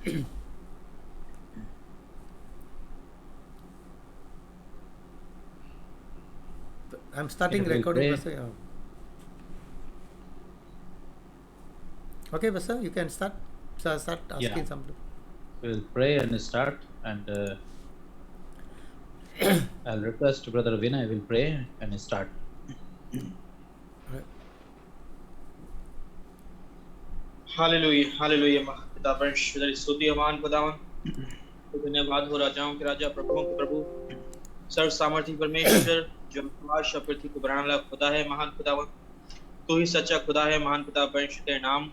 I'm starting We'll recording, pray. Pastor. Okay, Pastor, you can start. Start Yeah, asking something. we'll pray and start. And I'll request Brother Vinay will pray and start. Hallelujah hallelujah पिता परमेश्वर स्तुति अमान खुदावन धन्यवाद हो राजाओं के राजा प्रभुओं के प्रभु सर्व सामर्थ्य परमेश्वर जो आकाश और पृथ्वी को बनाने वाला खुदा है महान खुदावन तू ही सच्चा खुदा है महान पिता परमेश्वर तेरे नाम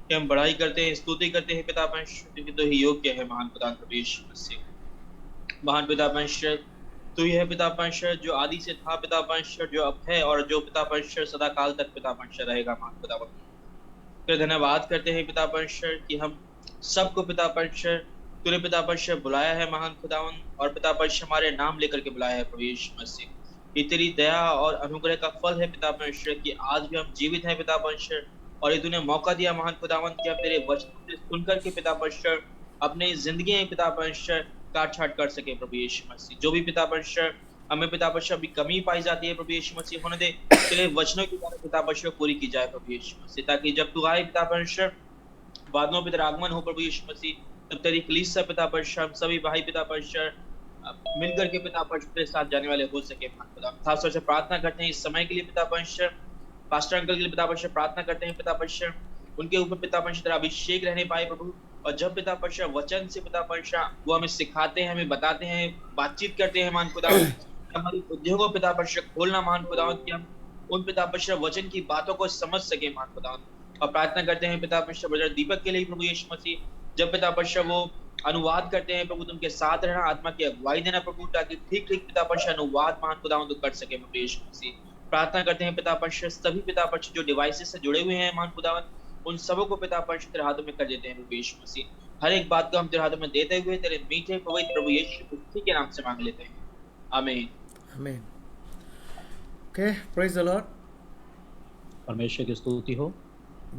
की हम बढ़ाई करते हैं स्तुति करते हैं पिता परमेश्वर क्योंकि तू ही योग्य है महान खुदा परमेश्वर से महान पिता परमेश्वर तू ही है पिता परमेश्वर जो आदि से था पिता परमेश्वर जो अब है और जो पिता परमेश्वर सदा काल तक पिता परमेश्वर रहेगा महान खुदावन फिर धन्यवाद करते हैं पिता परमेश्वर कि हम सबको पिता परमेश्वर तूने पिता परमेश्वर बुलाया है महान खुदावन और पिता परमेश्वर हमारे नाम लेकर के बुलाया है प्रभु यीशु मसीह ये तेरी दया और अनुग्रह का फल है पिता परमेश्वर कि आज भी हम जीवित हैं पिता परमेश्वर और ये तूने मौका दिया महान खुदावन कि हम तेरे वचन से सुनकर के पिता परमेश्वर अपनी जिंदगी में पिता परमेश्वर काट छाट कर सके प्रभु यीशु मसीह जो भी पिता परमेश्वर हमें पिता परमेश्वर अभी कमी पाई जाती है प्रभु यीशु मसीह होने दे तेरे वचनों के द्वारा पिता परमेश्वर पूरी की जाए प्रभु यीशु मसीह ताकि जब तू आए पिता परमेश्वर बादलों पे तेरा आगमन हो प्रभु यीशु मसीह तब तेरी कलीसिया पिता परमेश्वर हम सभी भाई पिता परमेश्वर मिलकर के पिता परमेश्वर के साथ जाने वाले हो सके खास तौर से प्रार्थना करते हैं इस समय के लिए पिता परमेश्वर पास्टर अंकल के लिए पिता परमेश्वर प्रार्थना करते हैं पिता परमेश्वर उनके ऊपर पिता परमेश्वर तेरा अभिषेक रहने पाए प्रभु और जब पिता परमेश्वर वचन से पिता परमेश्वर वो हमें सिखाते हैं हमें बताते हैं बातचीत करते हैं मान खुदा हमारी बुद्धियों को पिता परमेश्वर खोलना महान खुदावन कि हम उन पिता परमेश्वर वचन की बातों को समझ सके महान खुदावन और प्रार्थना करते हैं पिता परमेश्वर ब्रदर दीपक के लिए प्रभु यीशु मसीह जब पिता परमेश्वर वो अनुवाद करते हैं प्रभु तुमके साथ रहना आत्मा की अगुवाई देना प्रभु ताकि ठीक ठीक पिता परमेश्वर अनुवाद महान खुदावन तो कर सके प्रभु यीशु मसीह प्रार्थना करते हैं पिता परमेश्वर सभी पिता परमेश्वर जो डिवाइसेस से जुड़े हुए हैं महान खुदावन उन सबों को पिता परमेश्वर तेरे हाथों में कर देते हैं प्रभु यीशु मसीह हर एक बात को हम तेरे हाथों में देते हुए तेरे मीठे पवित्र प्रभु यीशु मसीह के नाम से मांग लेते हैं आमीन Amen. Okay, praise the Lord. परमेश्वर की स्तुति हो।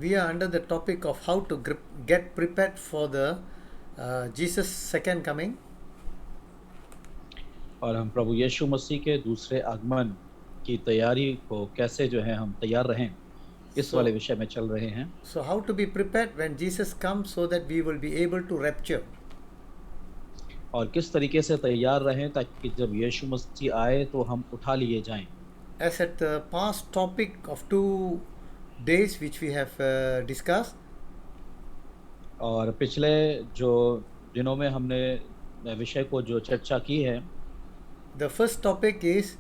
We are under the topic of how to get prepared for the Jesus' second coming. और हम प्रभु यीशु मसीह के दूसरे आगमन की तैयारी को कैसे जो है हम तैयार रहें इस वाले विषय में चल रहे हैं। So how to be prepared when Jesus comes so that we will be able to rapture. और किस तरीके से तैयार रहें ताकि जब यीशु मसीह आए तो हम उठा लिए जाएं। As at the past topic of 2 days which we have discussed. और पिछले जो दिनों में हमने विषय को जो चर्चा की है। The first topic is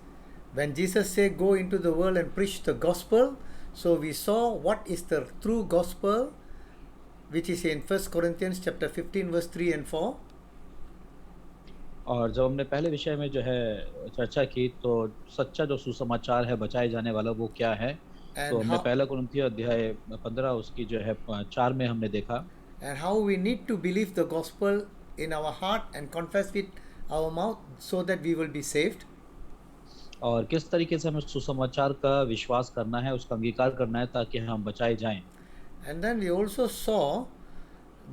when Jesus said go into the world and preach the gospel. So we saw what is the true gospel which is in 1 Corinthians chapter 15 verse 3 and 4. और जब हमने पहले विषय में जो है चर्चा की तो सच्चा जो सुसमाचार है बचाए जाने वाला वो क्या है तो हमने पहला कुरिन्थियों अध्याय 15 उसकी जो है 4 में हमने देखा and how we need to believe the gospel in our heart and confess with our mouth so that we will be saved. और किस तरीके से हमें सुसमाचार का विश्वास करना है उसका अंगीकार करना है ताकि हम बचाए जाएं। And then we also saw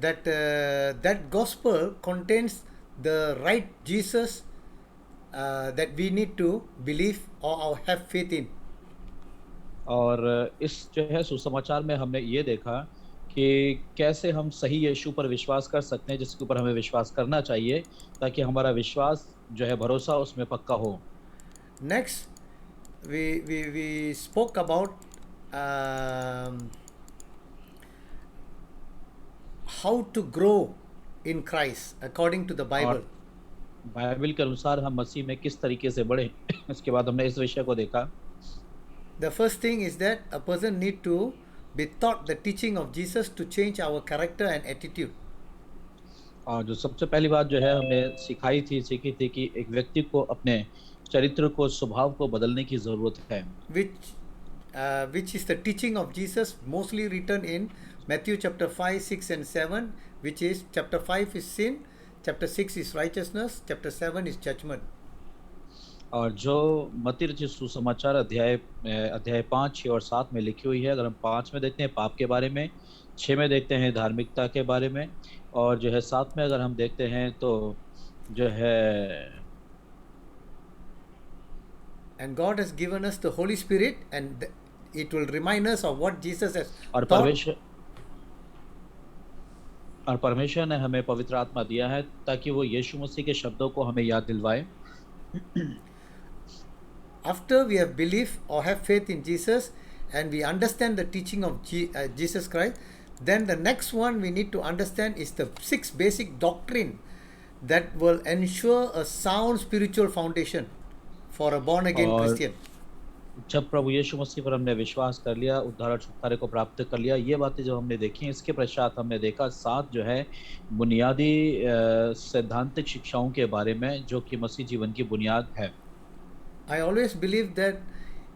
that that gospel contains the right Jesus that we need to believe or have faith in. और इस जो है सुसमाचार में हमने ये देखा कि कैसे हम सही यीशु पर विश्वास कर सकते हैं जिसके ऊपर हमें विश्वास करना चाहिए ताकि हमारा विश्वास जो है भरोसा उसमें पक्का हो। Next, we spoke about how to grow in Christ according to the Bible. Bible के अनुसार हम मसीह में किस तरीके से बढ़े इसके बाद हमने इस विषय को देखा। The first thing is that a person need to be taught the teaching of Jesus to change our character and attitude. और जो सबसे पहली बात जो है हमें सीखी थी कि एक व्यक्ति को अपने चरित्र को स्वभाव को बदलने की जरूरत है। Which is the teaching of Jesus mostly written in Matthew chapter 5, 6 and 7, which is chapter 5 is sin, chapter 6 is righteousness, chapter 7 is judgment. और जो मत्ती रचित सुसमाचार अध्याय 5, 6 और 7 में लिखी हुई है। अगर हम 5 में देखते हैं पाप के बारे में, 6 में देखते हैं धार्मिकता के बारे में, और जो है साथ में अगर हम देखते हैं तो जो है And God has given us the Holy Spirit, and it will remind us of what Jesus has और taught. परमेश्वर ने हमें पवित्र आत्मा दिया है ताकि वो यीशु मसीह के शब्दों को हमें याद दिलवाए। After we have believed or have faith in Jesus and we understand the teaching of Jesus Christ, then the next one we need to understand is the 6 basic doctrine that will ensure a sound spiritual foundation for a born again और Christian. जब प्रभु यीशु मसीह पर हमने विश्वास कर लिया, उद्धार और छुटकारे को प्राप्त कर लिया, ये बातें जब हमने देखी, इसके पश्चात हमने देखा 7 जो है बुनियादी सैद्धांतिक शिक्षाओं के बारे में, जो कि मसीह जीवन की बुनियाद है। I always believe that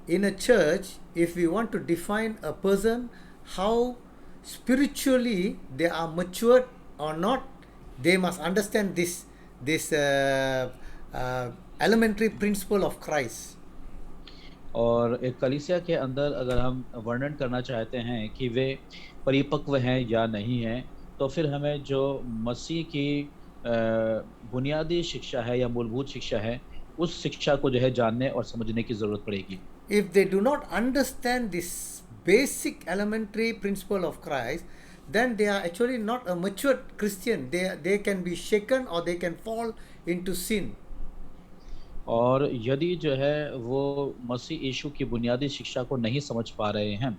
in a church, if we want to define a person how spiritually they are matured or not, they must understand this elementary principle of Christ. और एक कलीसिया के अंदर अगर हम वर्णन करना चाहते हैं कि वे परिपक्व हैं या नहीं हैं, तो फिर हमें जो मसीह की बुनियादी शिक्षा है या मूलभूत शिक्षा है, उस शिक्षा को जो है जानने और समझने की ज़रूरत पड़ेगी। If they do not understand this basic elementary principle of Christ, then they are actually not a matured Christian. They can be shaken or they can fall into sin. और यदि जो है वो मसीह यीशु की बुनियादी शिक्षा को नहीं समझ पा रहे हैं,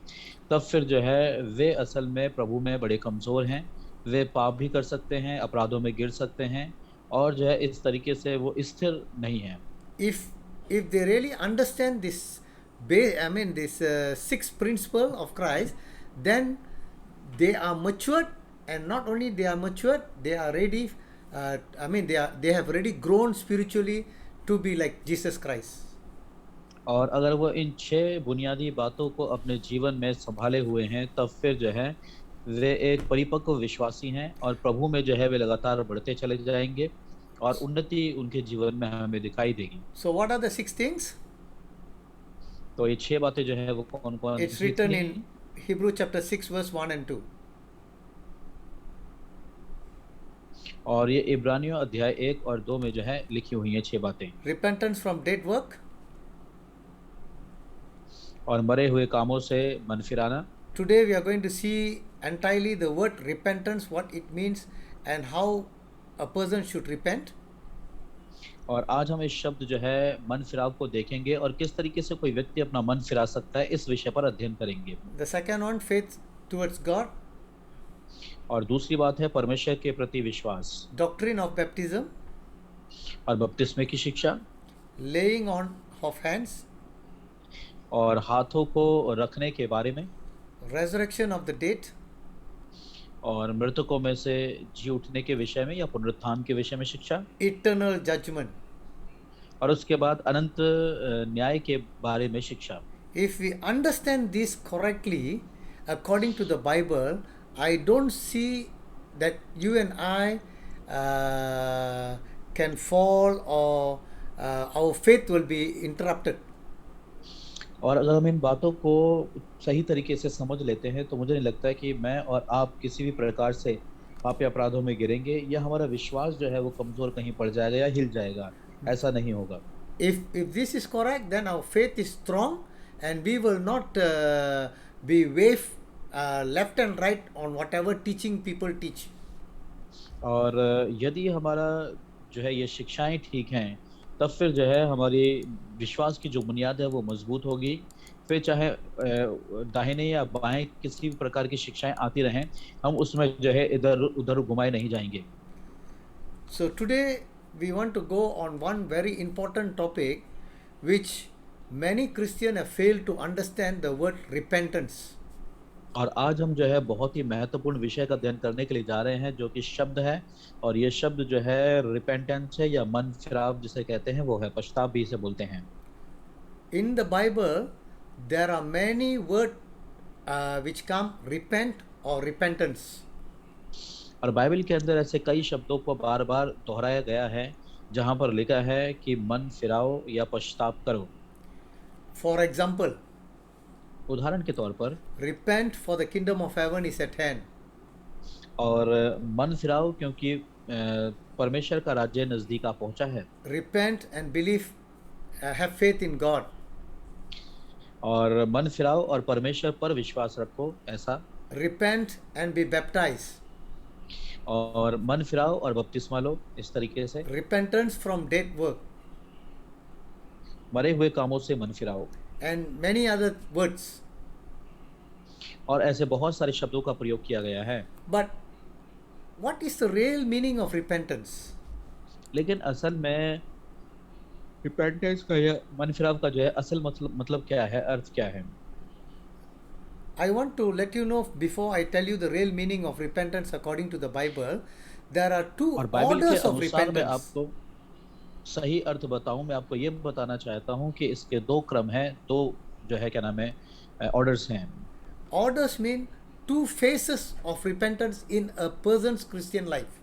तब फिर जो है वे असल में प्रभु में बड़े कमज़ोर हैं। वे पाप भी कर सकते हैं, अपराधों में गिर सकते हैं और जो है इस तरीके से वो स्थिर नहीं हैं। If they really understand this, this 6 principle of Christ, then they are matured, and not only they are matured, they are ready. They have already grown spiritually to be like Jesus Christ. और अगर वो इन 6 बुनियादी बातों को अपने जीवन में संभाले हुए हैं, तब फिर जो है वे एक परिपक्व विश्वासी हैं और प्रभु में जो है वे लगातार बढ़ते चले जाएंगे और उन्नति उनके जीवन में हमें दिखाई देगी। So what are the 6 things? तो ये 6 बातें जो है वो कौन-कौन It's written in Hebrew chapter 6 verse 1 and 2. और ये इब्रानियों अध्याय 1 और 2 में जो है लिखी हुई हैं 6 बातें। Repentance from dead work. और मरे हुए कामों से मन फिराना। Today we are going to see entirely the word repentance, what it means and how a person should repent. और आज हम इस शब्द जो है मन फिराव को देखेंगे और किस तरीके से कोई व्यक्ति अपना मन फिरा सकता है, इस विषय पर अध्ययन करेंगे। The second one, faith towards God. और दूसरी बात है परमेश्वर के प्रति विश्वास। Doctrine of baptism. और बपतिस्मे की शिक्षा। Laying on of hands. और हाथों को रखने के बारे में। Resurrection of the dead. और मृतकों में से जी उठने के विषय में या पुनरुत्थान के विषय में शिक्षा। Eternal judgment. और उसके बाद अनंत न्याय के बारे में शिक्षा। If we understand this correctly according to the Bible, I don't see that you and I can fall or our faith will be interrupted. और अगर हम इन बातों को सही तरीके से समझ लेते हैं, तो मुझे नहीं लगता है कि मैं और आप किसी भी प्रकार से पाप या अपराधों में गिरेंगे या हमारा विश्वास जो है वो कमज़ोर कहीं पड़ जाएगा या हिल जाएगा। ऐसा नहीं होगा। If this is correct, then our faith is strong and we will not be wave left and right on whatever teaching people teach. और यदि हमारा जो है ये शिक्षाएं ठीक हैं, तब फिर जो है हमारी विश्वास की जो बुनियाद है वो मजबूत होगी। फिर चाहे दाहिने या बाएं किसी भी प्रकार की शिक्षाएं आती रहें, हम उसमें जो है इधर उधर घुमाए नहीं जाएंगे। So today we want to go on one very important topic which many Christians have failed to understand, the word repentance. और आज हम जो है बहुत ही महत्वपूर्ण विषय का अध्ययन करने के लिए जा रहे हैं, जो कि शब्द है, और ये शब्द जो है रिपेंटेंस है या मन फिराव जिसे कहते हैं, वो है पश्चाताप भी इसे बोलते हैं। In the Bible there are many words which come repent or repentance. और बाइबल के अंदर ऐसे कई शब्दों को बार-बार दोहराया गया है, जहाँ पर लिखा है कि मन फिराओ या पश्चाताप करो। For example, उदाहरण के तौर पर repent for the kingdom of heaven is at hand. और मन फिराओ क्योंकि परमेश्वर का राज्य नजदीक आ पहुंचा है। Repent and believe, have faith in God. और मन फिराओ और परमेश्वर पर विश्वास रखो, ऐसा। Repent and be baptized. और मन फिराओ और बपतिस्मा लो, इस तरीके से। Repentance from dead work. मरे हुए कामों से मन फिराओ। And many other words. और ऐसे बहुत सारे शब्दों का प्रयोग किया गया है। But what is the real meaning of repentance? लेकिन असल में रिपेंटेंस का या मन फिराव का जो है असल मतलब क्या है, अर्थ क्या है? I want to let you know, before I tell you the real meaning of repentance according to the Bible, there are two और बाइबल के orders of अनुसार मैं repentance. आपको सही अर्थ बताऊं, मैं आपको ये बताना चाहता हूं कि इसके दो क्रम हैं, दो जो है क्या नाम है ऑर्डर्स हैं। Orders mean two phases of repentance in a person's Christian life.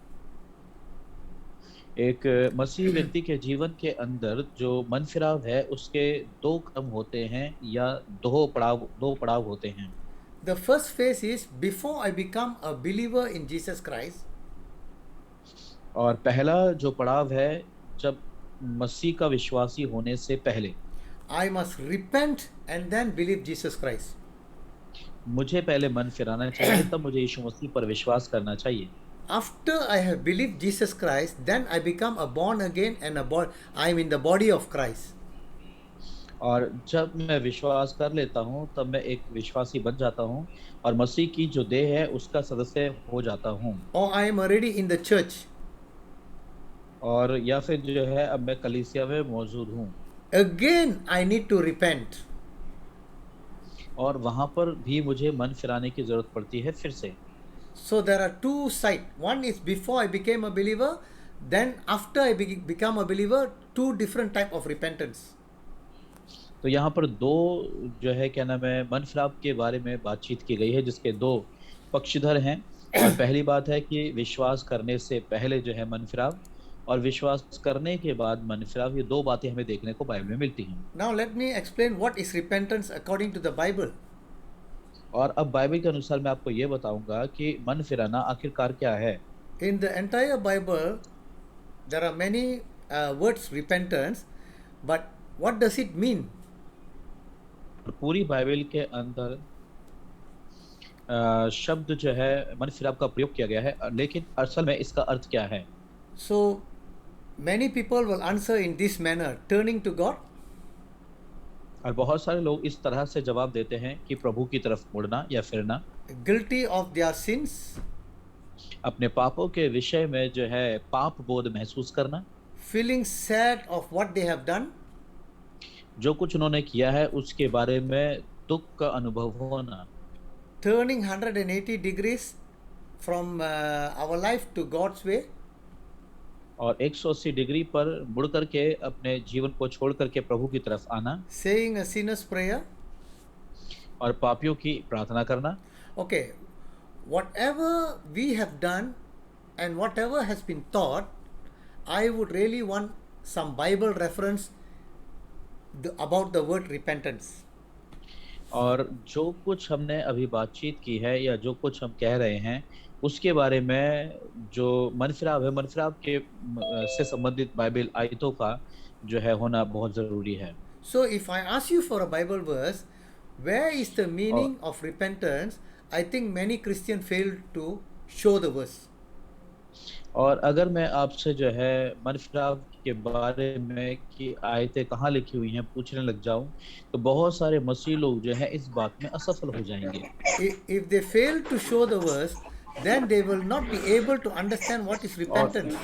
एक मसीही व्यक्ति के जीवन के अंदर जो मन फिराव है उसके दो क्रम होते हैं या दो पड़ाव होते हैं। The first phase is before I become a believer in Jesus Christ. और पहला जो पड़ाव है जब मसीह का विश्वासी होने से पहले I must repent and then believe Jesus Christ. मुझे पहले मन फिराना चाहिए, तब मुझे यीशु मसीह पर विश्वास करना चाहिए। After I have believed Jesus Christ, then I become a born again and I am in the body of Christ. और जब मैं विश्वास कर लेता हूँ तब मैं एक विश्वासी बन जाता हूँ और मसीह की जो देह है उसका सदस्य हो जाता हूँ। Or I am already in the church. और या फिर जो है अब मैं कलीसिया में मौजूद हूँ। Again I need to repent. और वहाँ पर भी मुझे मन फिराने की जरूरत पड़ती है फिर से। So there are two sides. One is before I became a believer, then after I become a believer, two different type of repentance. तो यहाँ पर दो जो है क्या नाम है मन फिराव के बारे में बातचीत की गई है जिसके दो पक्षधर हैं। और पहली बात है कि विश्वास करने से पहले जो है मन फिराव और विश्वास करने के बाद मन फिराव, ये दो बातें हमें देखने को बाइबल में मिलती हैं। Now let me explain what is repentance according to the Bible. और अब बाइबल के अनुसार मैं आपको ये बताऊंगा कि मन फिराना आखिरकार क्या है। In the entire Bible, there are many words repentance, but what does it mean? और पूरी बाइबल के अंदर शब्द जो है मन फिराव का प्रयोग किया गया है, लेकिन असल में इसका अर्थ क्या है? So many people will answer in this manner, turning to God. और बहुत सारे लोग इस तरह से जवाब देते हैं कि प्रभु की तरफ मुड़ना या फिरना, Guilty of their sins, अपने पापों के विषय में जो है पाप बोध महसूस करना, feeling sad of what they have done, जो कुछ उन्होंने किया है उसके बारे में दुख का अनुभव होना, turning 180 degrees from our life to God's way, और 180 डिग्री पर मुड़ करके अपने जीवन को छोड़ करके प्रभु की तरफ आना, saying a sinner's prayer. और पापियों की प्रार्थना करना। Okay, whatever we have done and whatever has been taught, I would really want some Bible reference about the word repentance. और जो कुछ हमने अभी बातचीत की है या जो कुछ हम कह रहे हैं उसके बारे में जो मन फिराव के से संबंधित बाइबल आयतों का जो है होना बहुत जरूरी है। So if I ask you for a Bible verse, where is the meaning और, of repentance? I think many Christians fail to show the verse. और अगर मैं आपसे जो है मन फिराव के बारे में कि आयतें कहाँ लिखी हुई हैं पूछने लग जाऊं तो बहुत सारे मसीह लोग जो है इस बात में असफल हो जाएंगे। If they fail to show the verse, then they will not be able to understand what is repentance.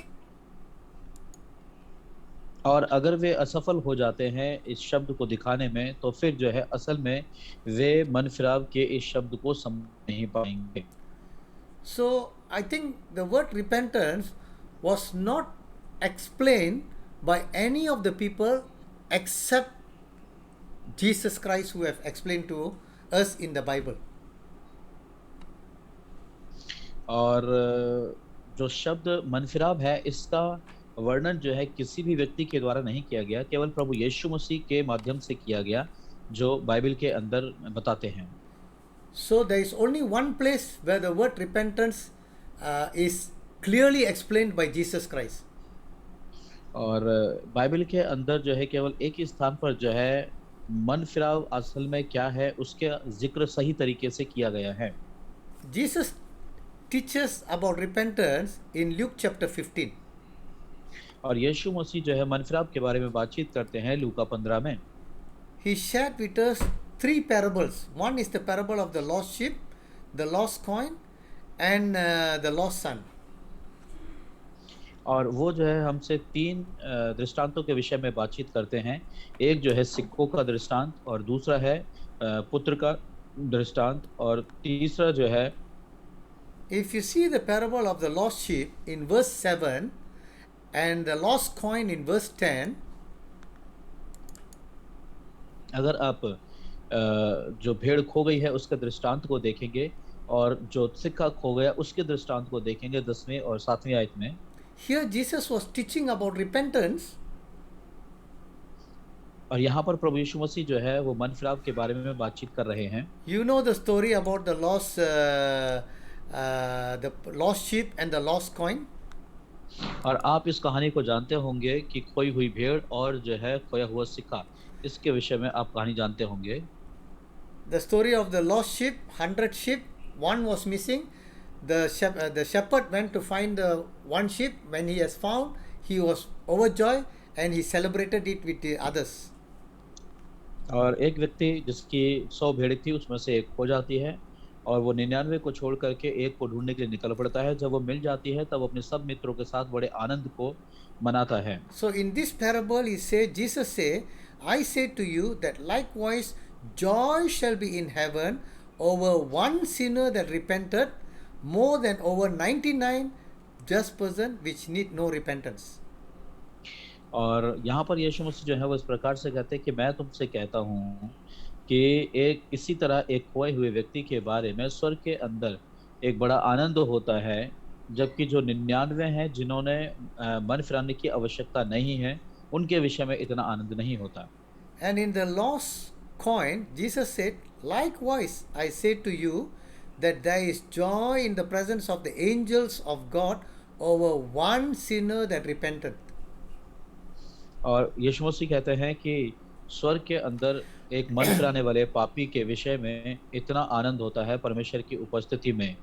और अगर वे असफल हो जाते हैं इस शब्द को दिखाने में तो फिर जो है असल में वे मन फिराव के इस शब्द को समझ नहीं पाएंगे। So I think the word repentance was not explained by any of the people except Jesus Christ, who have explained to us in the Bible. और जो शब्द मनफिराव है इसका वर्णन जो है किसी भी व्यक्ति के द्वारा नहीं किया गया, केवल प्रभु यीशु मसीह के माध्यम से किया गया जो बाइबल के अंदर बताते हैं। So there is only one place where the word repentance is clearly explained by Jesus Christ. और बाइबल के अंदर जो है केवल एक ही स्थान पर जो है मन फिराव असल में क्या है उसके जिक्र सही तरीके से किया गया है। Jesus teaches about repentance in Luke chapter 15. और यीशु मसीह जो है मन फिराव के बारे में बातचीत करते हैं लूका 15 में। He shared with us three parables. One is the parable of the lost sheep, the lost coin, and the lost son. और वो जो है हमसे तीन दृष्टांतों के विषय में बातचीत करते हैं। एक जो है सिक्कों का दृष्टांत, और दूसरा है पुत्र का दृष्टांत, और तीसरा जो है If you see the parable of the lost sheep in verse 7 and the lost coin in verse 10, अगर आप जो भेड़ खो गई है उसके दृष्टांत को देखेंगे और जो सिक्का खो गया उसके दृष्टांत को देखेंगे 10वीं और 7वीं आयत में, here Jesus was teaching about repentance. और यहाँ पर प्रभु यीशु मसीह जो है वो मन फिराव के बारे में बातचीत कर रहे हैं। You know the story about the lost sheep and the lost coin. और आप इस कहानी को जानते होंगे कि खोई हुई भेड़ और जो है खोया हुआ सिक्का, इसके विषय में आप कहानी जानते होंगे। The story of the lost sheep, 100 sheep, one was missing. The shepherd went to find the one sheep. When he has found, he was overjoyed and he celebrated it with the others. और एक व्यक्ति जिसकी 100 भेड़ थी उसमें से एक खो जाती है और वो 99 को छोड़ करके एक को ढूंढने के लिए निकल पड़ता है। जब वो मिल जाती है तब अपने सब मित्रों के साथ बड़े आनंद को मनाता है। So in this parable, Jesus say, I say to you that likewise joy shall be in heaven over one sinner that repented, more than over 99 just person which need no repentance. और यहाँ पर यीशु मसीह जो है वो इस प्रकार से कहते हैं कि मैं तुमसे कहता हूँ कि एक इसी तरह एक खोए हुए व्यक्ति के बारे में स्वर्ग के अंदर एक बड़ा आनंद होता है, जबकि जो 99 हैं जिन्होंने मन फिराने की आवश्यकता नहीं है उनके विषय में इतना आनंद नहीं होता। And in the lost coin, Jesus said, likewise I say to you that there is joy in the presence of the angels of God over one sinner that repented. और यीशु मसीह कहते हैं कि स्वर्ग के अंदर एक मन फिराने वाले पापी के विषय में इतना आनंद होता है परमेश्वर की उपस्थिति में,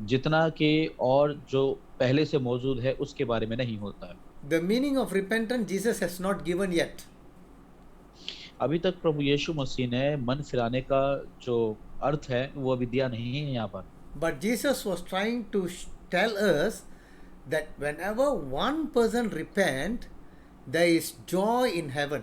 जितना कि और जो पहले से मौजूद है उसके बारे में नहीं होता है। The meaning of repentance Jesus has not given yet. अभी तक प्रभु यीशु मसीह ने मन फिराने का जो अर्थ है वो अभी दिया नहीं है यहाँ पर। But Jesus was trying to tell us that whenever one person repent, there is joy in heaven.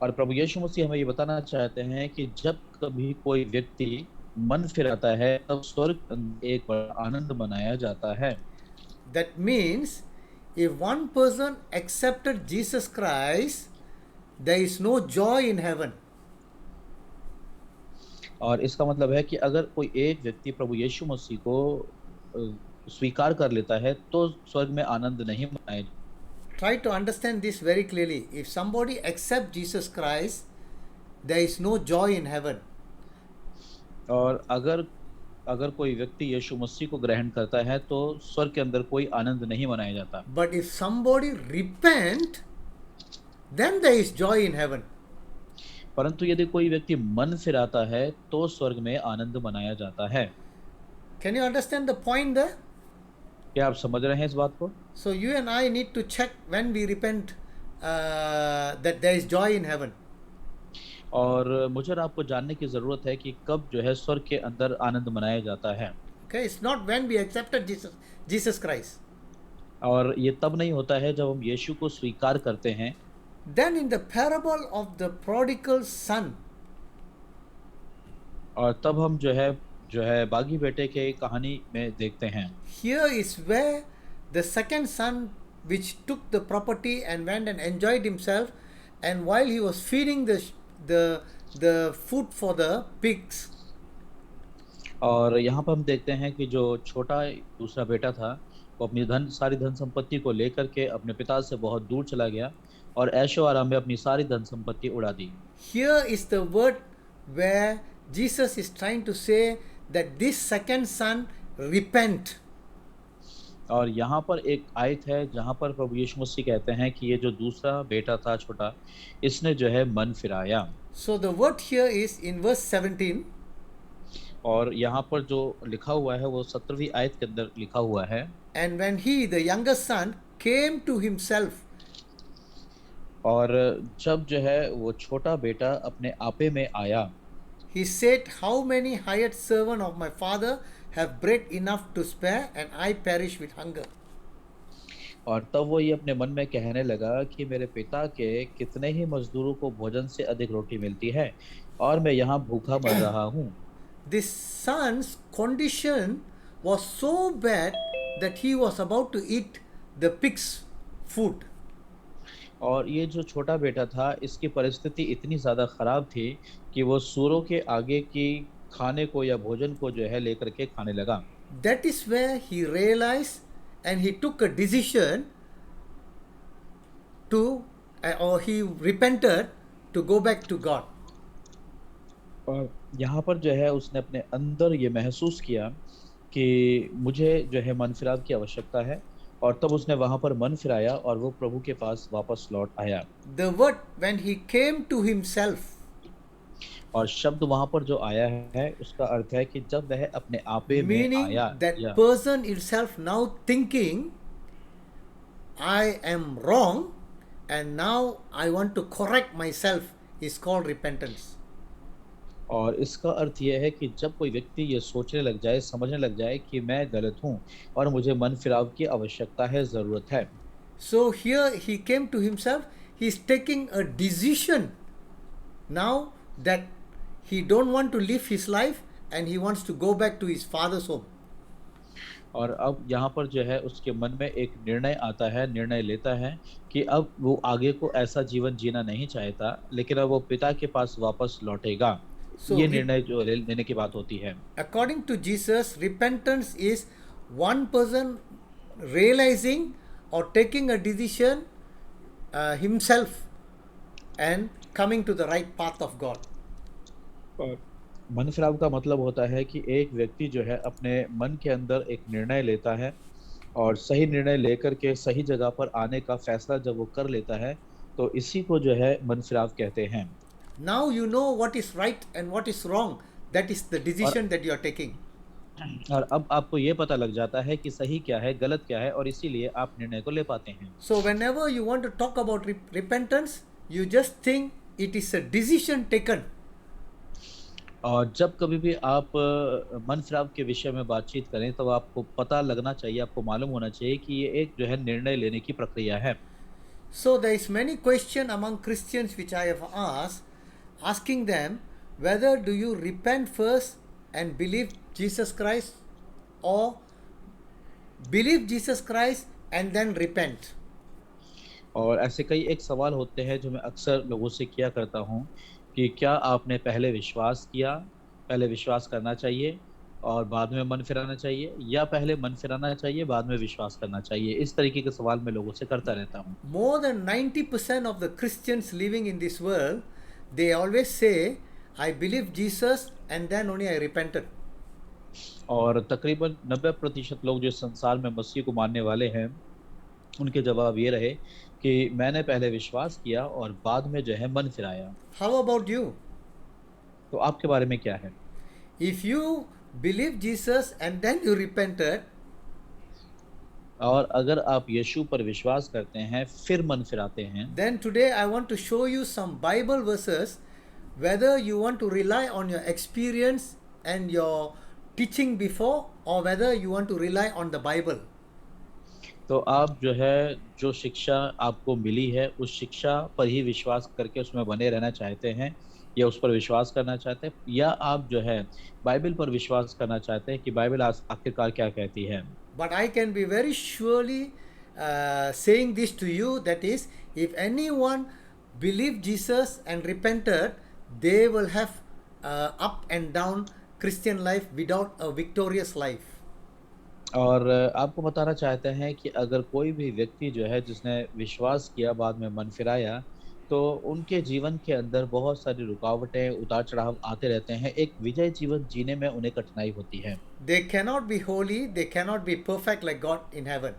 और प्रभु यीशु मसीह हमें ये बताना चाहते हैं कि जब कभी कोई व्यक्ति मन फिराता है तब स्वर्ग एक बड़ा आनंद मनाया जाता है। That means if one person accepted Jesus Christ, there is no joy in heaven. और इसका मतलब है कि अगर कोई एक व्यक्ति प्रभु यीशु मसीह को स्वीकार कर लेता है तो स्वर्ग में आनंद नहीं मनाया। Try to understand this very clearly. If somebody accepts Jesus Christ, there is no joy in heaven. और अगर कोई व्यक्ति यीशु मसीह को ग्रहण करता है तो स्वर्ग के अंदर कोई आनंद नहीं मनाया जाता। But if somebody repent, then there is joy in heaven. परंतु यदि कोई व्यक्ति मन फिराता है तो स्वर्ग में आनंद मनाया जाता है। Can you understand the point there? क्या आप समझ रहे हैं इस बात को? So you and I need to check when we repent that there is joy in heaven. और मुझे और आपको जानने की जरूरत है कि कब जो है स्वर्ग के अंदर आनंद मनाया जाता है। Okay, it's not when we accepted Jesus Christ. और ये तब नहीं होता है जब हम यीशु को स्वीकार करते हैं। Then in the parable of the prodigal son, और तब हम जो है बागी बेटे के कहानी में देखते हैं। here is where the second son which took the property and went and enjoyed himself, and while he was feeding the food for the pigs, और यहाँ पर हम देखते हैं कि जो छोटा दूसरा बेटा था वो अपनी सारी धन संपत्ति को लेकर के अपने पिता से बहुत दूर चला गया और ऐशो आराम में अपनी सारी धन संपत्ति उड़ा दी। here is the word where Jesus is trying to say that this second son repent. और यहाँ पर एक आयत है जहाँ पर प्रभु यीशु मसीह कहते हैं कि ये जो दूसरा बेटा था छोटा, इसने जो है मन फिराया। So the word here is in verse 17. और यहाँ पर जो लिखा हुआ है वो 17वीं आयत के अंदर लिखा हुआ है। And when he, the younger son, came to himself, और जब जो है वो छोटा बेटा अपने आपे में आया, he said, How many hired servants of my father have bread enough to spare, and I perish with hunger? और तब वो ये अपने मन में कहने लगा कि मेरे पिता के कितने ही मजदूरों को भोजन से अधिक रोटी मिलती है और मैं यहाँ भूखा मर रहा हूँ। This son's condition was so bad that he was about to eat the pig's food. और ये जो छोटा बेटा था, इसकी परिस्थिति इतनी ज़्यादा खराब थी कि वो सूरों के आगे की खाने को या भोजन को जो है लेकर के खाने लगा। That is where he realized and he took a decision to, or he repented to go back to God. और यहाँ पर जो है उसने अपने अंदर ये महसूस किया कि मुझे जो है मन फिराव की आवश्यकता है, और तब उसने वहाँ पर मन फिराया और वो प्रभु के पास वापस लौट आया। The word when he came to himself, और शब्द वहाँ पर जो आया है उसका अर्थ है कि जब वह अपने आपे में meaning आया, that या person itself now thinking, I am wrong and now I want to correct myself, is called repentance. और इसका अर्थ यह है कि जब कोई व्यक्ति ये सोचने लग जाए, समझने लग जाए कि मैं गलत हूँ और मुझे मन फिराव की आवश्यकता है, ज़रूरत है। So here he came to himself, he is taking a decision now that he don't want to live his life and he wants to go back to his father's home. और अब यहाँ पर जो है उसके मन में एक निर्णय आता है, निर्णय लेता है कि अब वो आगे को ऐसा जीवन जीना नहीं चाहता, लेकिन अब वो पिता के पास वापस लौटेगा। So ये re- निर्णय जो लेने की बात होती है। According to Jesus, repentance is one person realizing or taking a decision himself and coming to the right path of God. और मन फिराव का मतलब होता है कि एक व्यक्ति जो है अपने मन के अंदर एक निर्णय लेता है और सही निर्णय लेकर के सही जगह पर आने का फैसला जब वो कर लेता है, तो इसी को जो है मन फिराव कहते हैं। Now you know what is right and what is wrong. That is the decision that you are taking. और अब आपको ये पता लग जाता है कि सही क्या है, गलत क्या है, और इसीलिए आप निर्णय को ले पाते हैं। So whenever you want to talk about repentance, you just think it is a decision taken. और जब कभी भी आप मन फिराव के विषय में बातचीत करें, तो आपको पता लगना चाहिए, आपको मालूम होना चाहिए कि ये एक जो है निर्णय लेने की प्रक्रिया है। So there is many question among Christians which I have asked, asking them whether do you repent first and believe Jesus Christ, or believe Jesus Christ and then repent. और ऐसे कई एक सवाल होते हैं जो मैं अक्सर लोगों से किया करता हूँ कि क्या आपने पहले विश्वास किया, पहले विश्वास करना चाहिए और बाद में मन फिराना चाहिए, या पहले मन फिराना चाहिए बाद में विश्वास करना चाहिए। इस तरीके के सवाल मैं लोगों से करता रहता हूँ। More than 90% of the Christians living in this world, they always say, I believe Jesus and then only I repented. और तकरीबन 90% लोग जो संसार में मसीह को मानने वाले हैं, उनके जवाब ये रहे कि मैंने पहले विश्वास किया और बाद में जो है मन फिराया। How about you? तो आपके बारे में क्या है? If you believe Jesus and then you repented, और अगर आप यीशु पर विश्वास करते हैं फिर मन फिराते हैं, then today I want to show you some Bible verses, whether you want to rely on your experience and your teaching before, or whether you want to rely on the Bible. तो आप जो है जो शिक्षा आपको मिली है उस शिक्षा पर ही विश्वास करके उसमें बने रहना चाहते हैं, या उस पर विश्वास करना चाहते हैं, या आप जो है बाइबल पर विश्वास करना चाहते हैं कि बाइबल आखिरकार क्या कहती है। But I can be very surely saying this to you, that is, if anyone believed Jesus and repented, they will have up and down Christian life without a victorious life. और आपको बताना चाहते हैं कि अगर कोई भी व्यक्ति जो है जिसने विश्वास किया बाद में मन फिराया, तो उनके जीवन के अंदर बहुत सारी रुकावटें, उतार-चढ़ाव आते रहते हैं। एक विजय जीवन जीने में उन्हें कठिनाई होती है They cannot be holy, they cannot be perfect like God in heaven.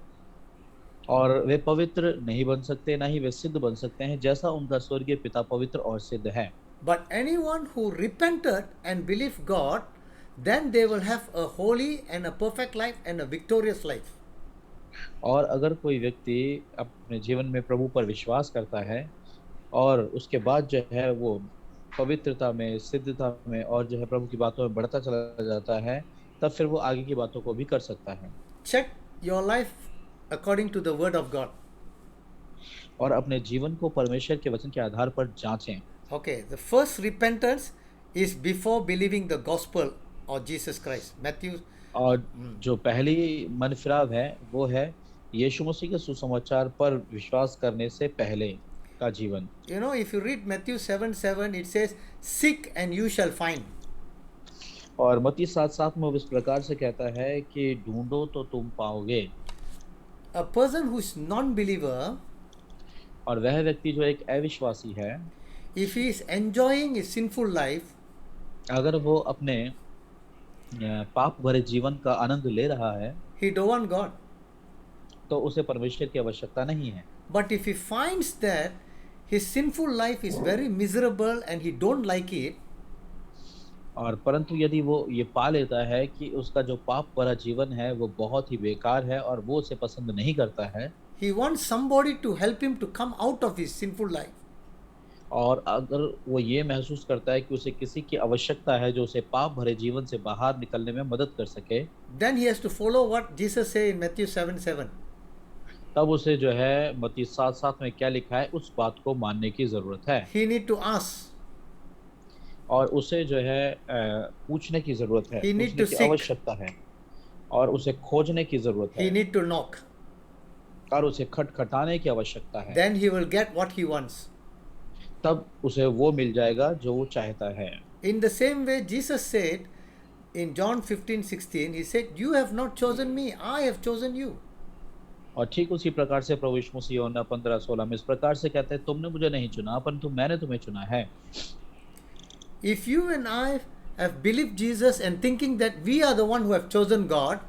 और वे पवित्र नहीं बन सकते, ना ही वे सिद्ध बन सकते हैं, जैसा उनका स्वर्गीय पिता पवित्र और सिद्ध है। But anyone who repented and believed God, then they will have a holy and a perfect life and a victorious life. और अगर कोई व्यक्ति अपने जीवन में प्रभु पर विश्वास करता है और उसके बाद जो है वो पवित्रता में, सिद्धता में और जो है प्रभु की बातों में बढ़ता चला जाता है, तब फिर वो आगे की बातों को भी कर सकता है। Check your life according to the word of God. और अपने जीवन को परमेश्वर के वचन के आधार पर जांचें। Okay, the first repentance is before believing the gospel of Jesus Christ. Matthew. और जो पहली मन फिराव है वो है यीशु मसीह के सुसमाचार पर विश्वास करने से पहले का जीवन। You know, if you read Matthew 7:7, it says, "Seek and you shall find." और मत्ती 7:7 में वो इस प्रकार से कहता है कि ढूंढो तो तुम पाओगे। A person who is non-believer, और वह व्यक्ति जो एक अविश्वासी है, if he is enjoying his sinful life, अगर वो अपने पाप भरे जीवन का आनंद ले रहा है, he don't want God. तो उसे परमेश्वर की आवश्यकता नहीं है। But if he finds that his sinful life is very miserable and he don't like it, और परंतु यदि वो ये पा लेता है कि उसका जो पाप भरा जीवन है वो बहुत ही बेकार है और वो उसे पसंद नहीं करता है, he wants somebody to help him to come out of his sinful life. और अगर वो ये महसूस करता है कि उसे किसी की आवश्यकता है जो उसे पाप भरे जीवन से बाहर निकलने में मदद कर सके, Then he has to follow what Jesus say in Matthew 7:7. तब उसे जो है मत्ती 7:7 में क्या लिखा है उस बात को मानने की जरूरत है। He need to ask. और उसे जो है पूछने की जरूरत है, He need पूछने to की seek. आवश्यकता है और उसे खोजने की जरूरत He है need to knock. और उसे खटखटाने की आवश्यकता है। Then he will get what he wants. तब उसे वो मिल जाएगा जो वो चाहता है। In the same way, Jesus said in John 15:16, he said, "You have not chosen me, I have chosen you." और ठीक उसी प्रकार से प्रभु यीशु मसीह यूहन्ना 15:16 में इस प्रकार से कहते हैं, तुमने मुझे नहीं चुना परंतु मैंने तुम्हें चुना है। If you and I have believed Jesus and thinking that we are the one who have chosen God,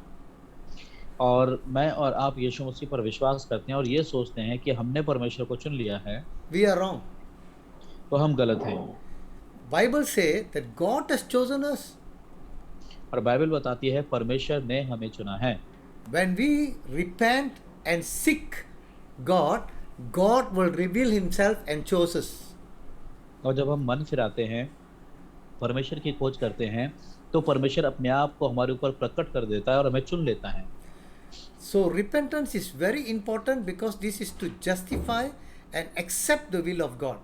और मैं और आप यीशु मसीह पर विश्वास करते हैं और ये सोचते हैं कि हमने परमेश्वर को चुन लिया है, we are wrong. तो हम गलत हैं। Bible say that God has chosen us. और बाइबल बताती है परमेश्वर ने हमें चुना है। When we repent and seek God, God will reveal himself and choose us. और जब हम मन फिराते हैं, परमेश्वर की खोज करते हैं, तो परमेश्वर अपने आप को हमारे ऊपर प्रकट कर देता है और हमें चुन लेता है। So repentance is very important because this is to justify and accept the will of God.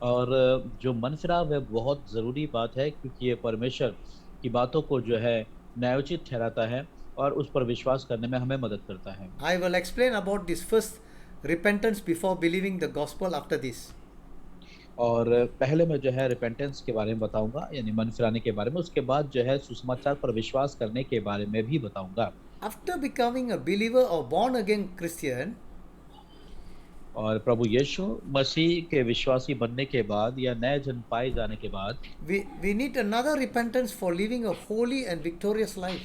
और जो मन फिराव है बहुत ज़रूरी बात है क्योंकि ये परमेश्वर की बातों को जो है न्यायोचित ठहराता है और उस पर विश्वास करने में हमें मदद करता है। I will explain about this first repentance before believing the gospel after this. और पहले मैं जो है रिपेंटेंस के बारे में बताऊंगा, यानी मन फिराने के बारे में, उसके बाद जो है सुसमाचार पर विश्वास करने के बारे में भी बताऊंगा। After becoming a believer or born again Christian, और प्रभु यीशु मसीह के विश्वासी बनने के बाद या नए जन्म पाए जाने के बाद we need another repentance for living a holy and victorious life.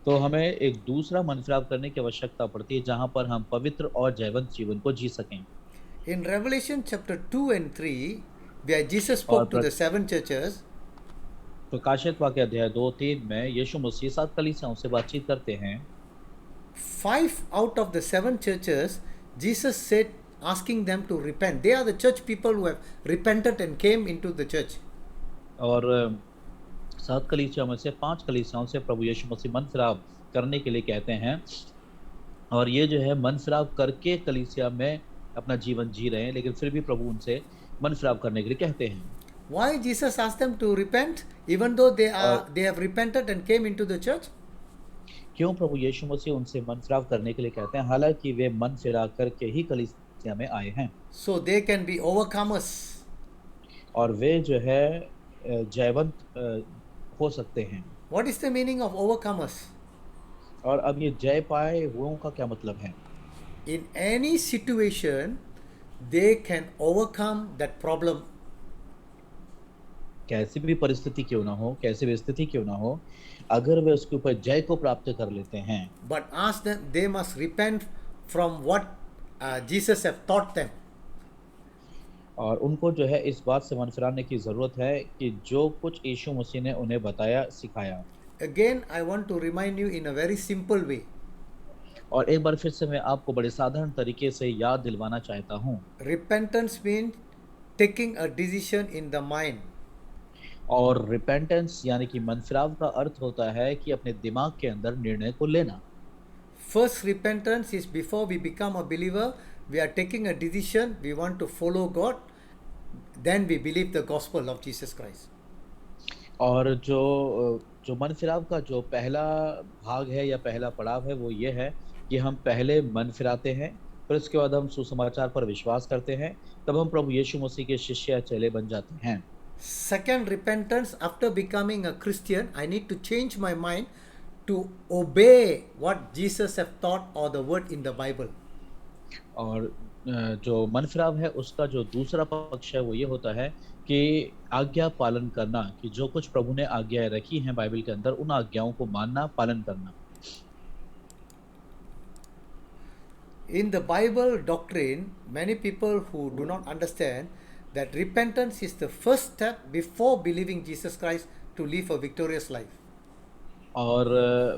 तो हमें एक दूसरा मन फिराव करने की आवश्यकता पड़ती है जहां पर हम पवित्र और जयवंत जीवन को जी सकें। In Revelation chapter 2 and 3, where Jesus spoke to the seven churches, प्रकाशित वाक्य अध्याय 2-3 में यीशु मसीह 7 कलीसियाओं से बातचीत करते हैं। 5 out of the 7 churches, Jesus said, asking them to repent. They are the church people who have repented and came into the church. और 7 कलीसियाओं में से 5 कलीसियाओं से प्रभु यीशु मसीह मन फिराव करने के लिए कहते हैं और ये जो है मन फिराव करके कलीसिया में अपना जीवन जी रहे हैं, लेकिन फिर भी प्रभु उनसे मन फिराव करने के लिए कहते हैं। Why Jesus asked them to repent even though they have repented and came into the church? क्यों प्रभु यीशु मसीह उनसे मन फिराव करने के लिए कहते हैं, हालांकि वे मन फिरा करके ही कलीसिया में आए हैं। So they can be overcomers. और वे जो है जयवंत हो सकते हैं। What is the meaning of overcomers? और अब ये जय पाए हुओं का क्या मतलब है? In any situation, they can overcome that problem. कैसी भी परिस्थिति क्यों ना हो, कैसी भी स्थिति क्यों ना हो, अगर वे उसके ऊपर जय को प्राप्त कर लेते हैं, But ask them, they must repent from what Jesus have taught them. और उनको जो है इस बात से मन फिराने की जरूरत है कि जो कुछ यीशु मसीह ने उन्हें बताया सिखाया। Again, I want to remind you in a very simple way. और एक बार फिर से मैं आपको बड़े साधारण तरीके से याद दिलवाना चाहता हूँ। Repentance means taking a decision in the mind. और रिपेंटेंस यानी कि मन फिराव का अर्थ होता है कि अपने दिमाग के अंदर निर्णय को लेना। First repentance is before we become a believer, we are taking a decision, we want to follow God, then we believe the gospel of Jesus Christ. और जो मन फिराव का जो पहला भाग है या पहला पड़ाव है वो ये है कि हम पहले मन फिराते हैं, फिर उसके बाद हम सुसमाचार पर विश्वास करते हैं, तब हम प्रभु यीशु मसीह के शिष्य या चेले बन जाते हैं। Second repentance, after becoming a Christian, I need to change my mind to obey what Jesus have taught or the word in the Bible. और जो मन फिराव है उसका जो दूसरा पक्ष है वो ये होता है कि आज्ञा पालन करना, कि जो कुछ प्रभु ने आज्ञाएं रखी हैं बाइबल के अंदर उन आज्ञाओं को मानना, पालन करना। In the Bible doctrine, many people who do not understand that repentance is the first step before believing Jesus Christ to live a victorious life. और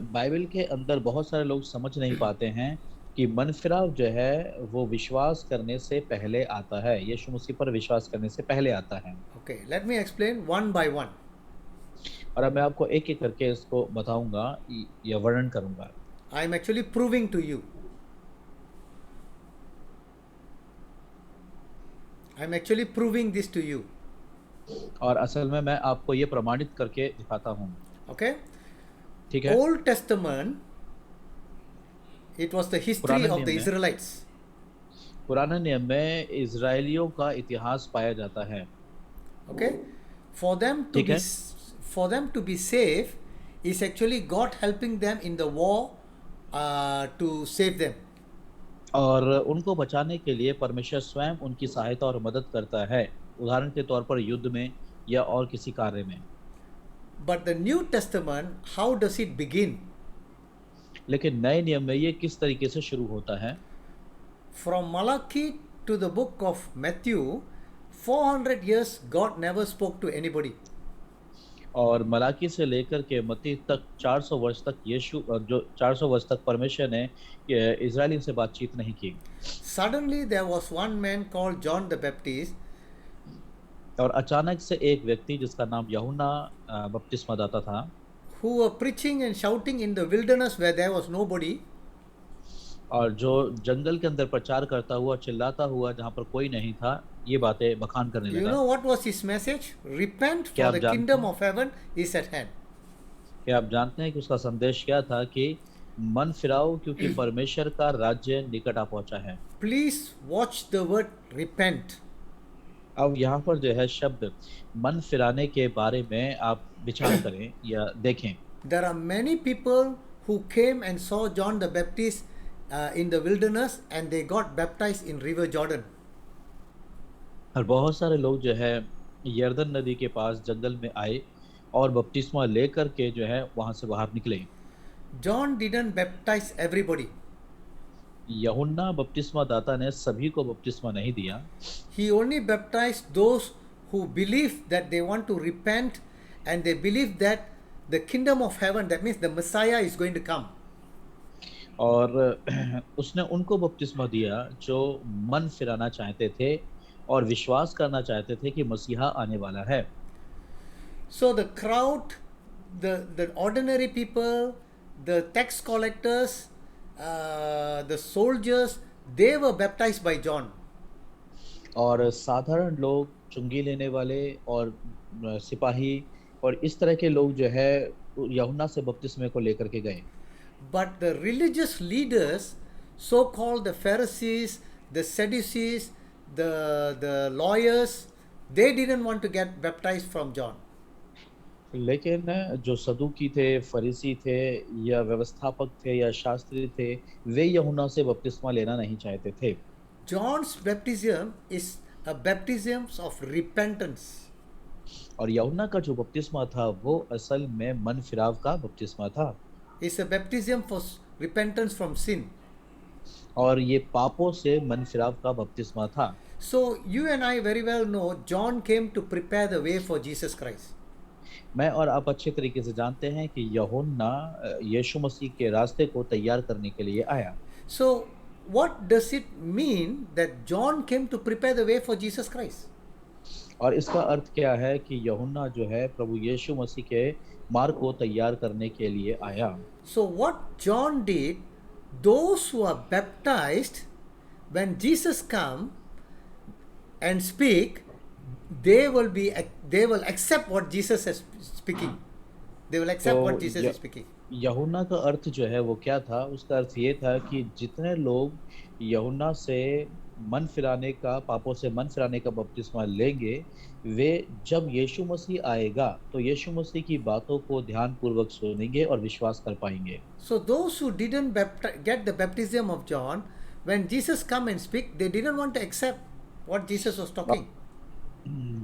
बाइबल के अंदर बहुत सारे लोग समझ नहीं पाते हैं कि मन फिराव जो है वो विश्वास करने से पहले आता है, यीशु मसीह पर विश्वास करने से पहले आता है। Okay, let me explain one by one. और अब मैं आपको एक एक करके इसको बताऊंगा या वर्णन करूंगा। I am actually proving to you. I am actually proving this to you. और असल में मैं आपको ये प्रमाणित करके दिखाता हूँ। Okay? ठीक है। Old Testament, it was the history पुराने of the नियम में- Israelites. पुराने नियम में इजराइलियों का इतिहास पाया जाता है। Okay? For them to ठीक be है। for them to be safe is actually God helping them in the war to save them. और उनको बचाने के लिए परमेश्वर स्वयं उनकी सहायता और मदद करता है, उदाहरण के तौर पर युद्ध में या और किसी कार्य में। But the New Testament, how does it begin? लेकिन नए नियम में ये किस तरीके से शुरू होता है? From Malachi to the book of Matthew, 400 years God never spoke to anybody. और मलाकी से लेकर के मत्ती तक 400 वर्ष तक जो 400 वर्ष तक परमेश्वर ने इजरायलियों से बातचीत नहीं की। Suddenly there was one man called John the Baptist. और अचानक से एक व्यक्ति जिसका नाम यूहन्ना बपतिस्मादाता था, Who were preaching and shouting in the wilderness where there was nobody. और जो जंगल के अंदर प्रचार करता हुआ चिल्लाता हुआ जहाँ पर कोई नहीं था, ये बातें बखान करने You लगा। know what was his message? Repent, क्या for आप the जानते kingdom हैं? of heaven is at hand. क्या आप जानते हैं कि उसका संदेश क्या था? कि मन फिराओ क्योंकि परमेश्वर का राज्य निकट आ पहुंचा है। Please watch the word repent. अब यहाँ पर जो है शब्द मन फिराने के बारे में आप विचार करें या देखें। There are many people who came and saw John the Baptist in the wilderness and they got baptized in River Jordan. और बहुत सारे लोग जो है यर्दन नदी के पास जंगल में आए और बपतिस्मा लेकर के जो है वहां से बाहर निकले। John didn't baptize everybody. यूहन्ना बपतिस्मा दाता ने सभी को बपतिस्मा नहीं दिया। He only baptized those who believe that they want to repent and they believe that the kingdom of heaven, that means the Messiah is going to come. और उसने उनको बपतिस्मा दिया जो मन फिराना चाहते थे और विश्वास करना चाहते थे कि मसीहा आने वाला है। So the crowd, the ordinary people, the tax collectors, the soldiers, they were baptized by John. और साधारण लोग, चुंगी लेने वाले और सिपाही और इस तरह के लोग जो है यूहन्ना से बपतिस्मे को लेकर के गए। But the religious leaders, so-called the Pharisees, the Sadducees, the lawyers, they didn't want to get baptized from John. लेकिन जो सदूकी थे, फरीसी थे या व्यवस्थापक थे या शास्त्री थे, वे यूहन्ना से बपतिस्मा लेना नहीं चाहते थे। John's baptism is a baptism of repentance. और यूहन्ना का जो बपतिस्मा था वो असल में मन फिराव का बपतिस्मा था It's a baptism for repentance from sin. और ये पापों से मन फिराव का बपतिस्मा था। So you and I very well know John came to prepare the way for Jesus Christ. मैं और आप अच्छे तरीके से जानते हैं कि यूहन्ना यीशु मसीह के रास्ते को तैयार करने के लिए आया। So what does it mean that John came to prepare the way for Jesus Christ? और इसका अर्थ क्या है कि यूहन्ना जो है प्रभु यीशु मसीह के मार्ग को तैयार करने के लिए आया। So what John did, those who are baptized, when Jesus come and speak, they will accept what Jesus is speaking. They will accept what Jesus is speaking. यूहन्ना का अर्थ जो है वो क्या था? उसका अर्थ ये था कि जितने लोग यूहन्ना से मन फिराने का, पापों से मन फिराने का बपतिस्मा लेंगे, वे जब यीशु मसीह आएगा तो यीशु मसीह की बातों को ध्यानपूर्वक सुनेंगे और विश्वास कर पाएंगे। So those who didn't get the baptism of John, when Jesus come and speak, they didn't want to accept what Jesus was talking.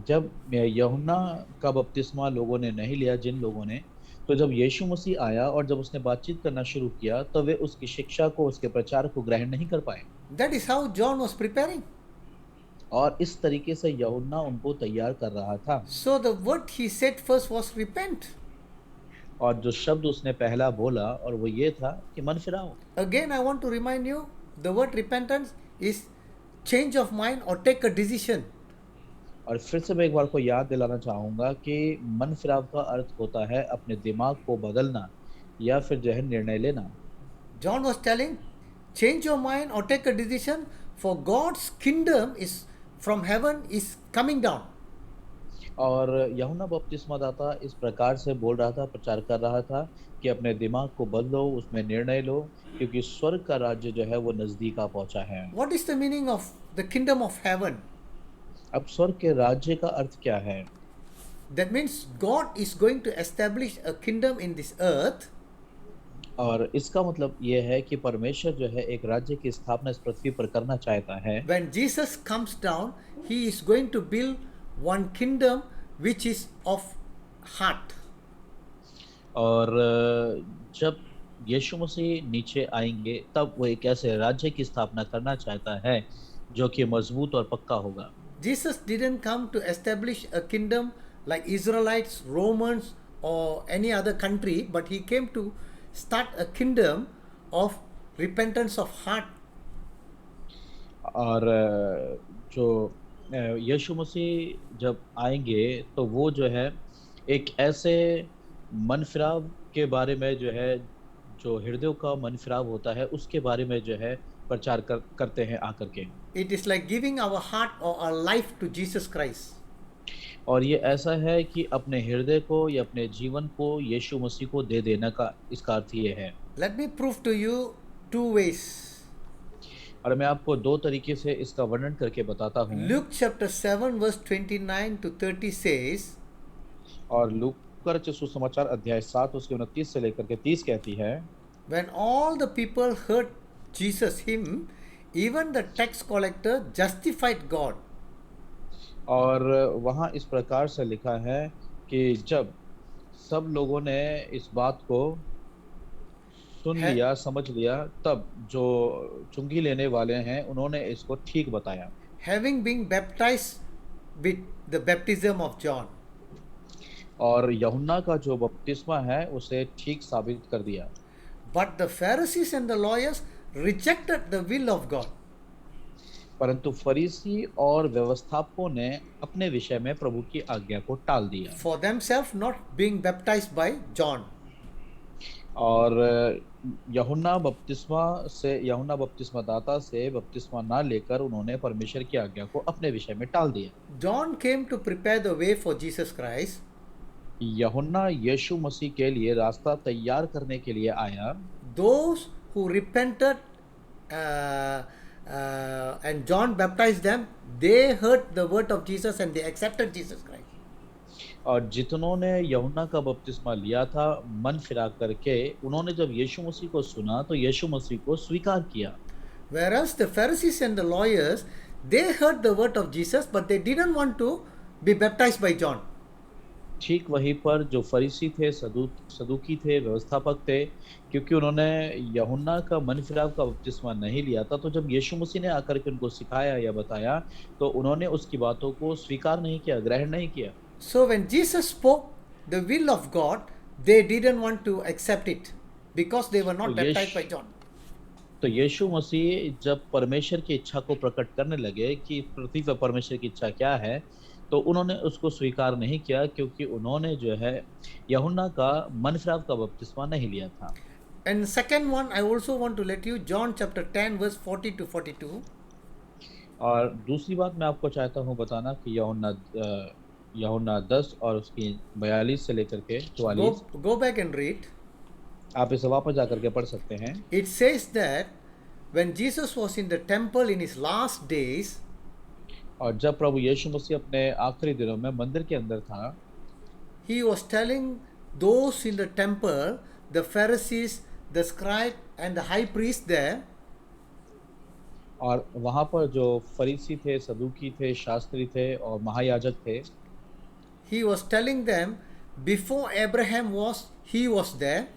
जब यूहन्ना का बपतिस्मा लोगों ने नहीं लिया, जिन लोगों ने, तो जब यीशु मसीह आया और जब उसने बातचीत करना शुरू किया तो वे उसकी शिक्षा को, उसके प्रचार को ग्रहण नहीं कर पाए। That is how John was preparing. और इस तरीके से यूहन्ना उनको तैयार कर रहा था। So the word he said first was repent. और जो शब्द उसने पहला बोला और वो ये था कि मन फिराओ। Again, I want to remind you, the word repentance is change of mind or take a decision. और फिर से मैं एक बार को याद दिलाना चाहूँगा कि मन फिराव का अर्थ होता है अपने दिमाग को बदलना या फिर जो है निर्णय लेना। John was telling, change your mind or take a decision, for God's kingdom is from heaven is coming down. और यूहन्ना बपतिस्मादाता इस प्रकार से बोल रहा था, प्रचार कर रहा था कि अपने दिमाग को बदलो, उसमें निर्णय लो, क्योंकि स्वर्ग का राज्य जो है वो नजदीक आ पहुंचा है। What is the meaning of the kingdom of heaven? अब स्वर्ग के राज्य का अर्थ क्या है? That means God is going to establish a kingdom in this earth. और इसका मतलब ये है कि परमेश्वर जो है एक राज्य की स्थापना इस पृथ्वी पर करना चाहता है। When Jesus comes down, he is going to build one kingdom which is of heart. और जब यीशु मसीह नीचे आएंगे तब वो एक ऐसे राज्य की स्थापना करना चाहता है जो कि मजबूत और पक्का होगा। Jesus didn't come to establish a kingdom like Israelites, Romans, or any other country, but he came to start a kingdom of repentance of heart. और जो यीशु मसीह जब आएंगे तो वो जो है एक ऐसे मन फिराव के बारे में जो है, जो हृदयों का मन फिराव होता है उसके बारे में जो है प्रचार करते हैं आकर के। It is like giving our heart or our life to Jesus Christ. और ये ऐसा है कि अपने हृदय को या अपने जीवन को यीशु मसीह को दे देना का इसका अर्थ ये है। Let me prove to you two ways. और मैं आपको दो तरीके से इसका वर्णन करके बताता हूँ। Luke chapter 7 verse 29 to 30 says, और लूका का रचित सुसमाचार अध्याय 7 उसके 29 से लेकर के 30 कहती है, when all the people heard Jesus him, even the tax collector justified God. और वहाँ इस प्रकार से लिखा है कि जब सब लोगों ने इस बात को सुन लिया, समझ लिया, तब जो चुंगी लेने वाले हैं उन्होंने इसको ठीक बताया। Having been baptized with the baptism of John. और यूहन्ना का जो बपतिस्मा है उसे ठीक साबित कर दिया। But the Pharisees and the lawyers rejected the will of God. परंतु फरीसी और व्यवस्थापकों ने अपने विषय में प्रभु की आज्ञा को टाल दिया। For themselves not being baptized by John. और यूहन्ना बपतिस्मादाता से बपतिस्मा ना लेकर उन्होंने परमेश्वर की आज्ञा को अपने विषय में टाल दिया। John came to prepare the way for Jesus Christ. यूहन्ना यीशु मसीह के लिए रास्ता तैयार करने के लिए आया। Those who repented and John baptized them, they heard the word of Jesus and they accepted Jesus Christ. और जितनों ने यूहन्ना का बपतिस्मा लिया था मन फिरा करके, उन्होंने जब यीशु मसीह को सुना तो यीशु मसीह को स्वीकार किया। Whereas the Pharisees and the lawyers, they heard the word of Jesus, but they didn't want to be baptized by John. ठीक वहीं पर जो फरीसी थे, सदूकी थे, व्यवस्थापक थे, क्योंकि उन्होंने यूहन्ना का मन फिराव का बपतिस्मा नहीं लिया था, तो जब यीशु मसीह ने आकर के उनको सिखाया या बताया, तो उन्होंने उसकी बातों को स्वीकार नहीं किया, ग्रहण नहीं किया। So when Jesus spoke the will of God, they didn't want to accept it because they were not तो baptized by यीशु John. तो यीशु मसीह जब परमेश्वर की इच्छा को प्रकट करने लगे कि पृथ्वी पर परमेश्वर की इच्छा क्या है, तो उन्होंने उसको स्वीकार नहीं किया, क्योंकि उन्होंने जो है यूहन्ना का मन फिराव का बपतिस्मा नहीं लिया था। And second one, I also want to let you, John chapter 10 verse 40 to 42. और दूसरी बात मैं आपको चाहता हूँ बताना कि यूहन्ना 10 और उसकी 42 से लेकर के 44, Go back and read. आप इसे वापस जाकर के पढ़ सकते हैं। It says that when Jesus was in the temple in his last days, और जब प्रभु यीशु मसीह अपने आखिरी दिनों में मंदिर के अंदर था, he was telling those in the temple, the Pharisees, the scribe and the high priest there, और वहाँ पर जो फरीसी थे, सदूकी थे, शास्त्री थे और महायाजक थे, he was telling them, before Abraham was, he was there.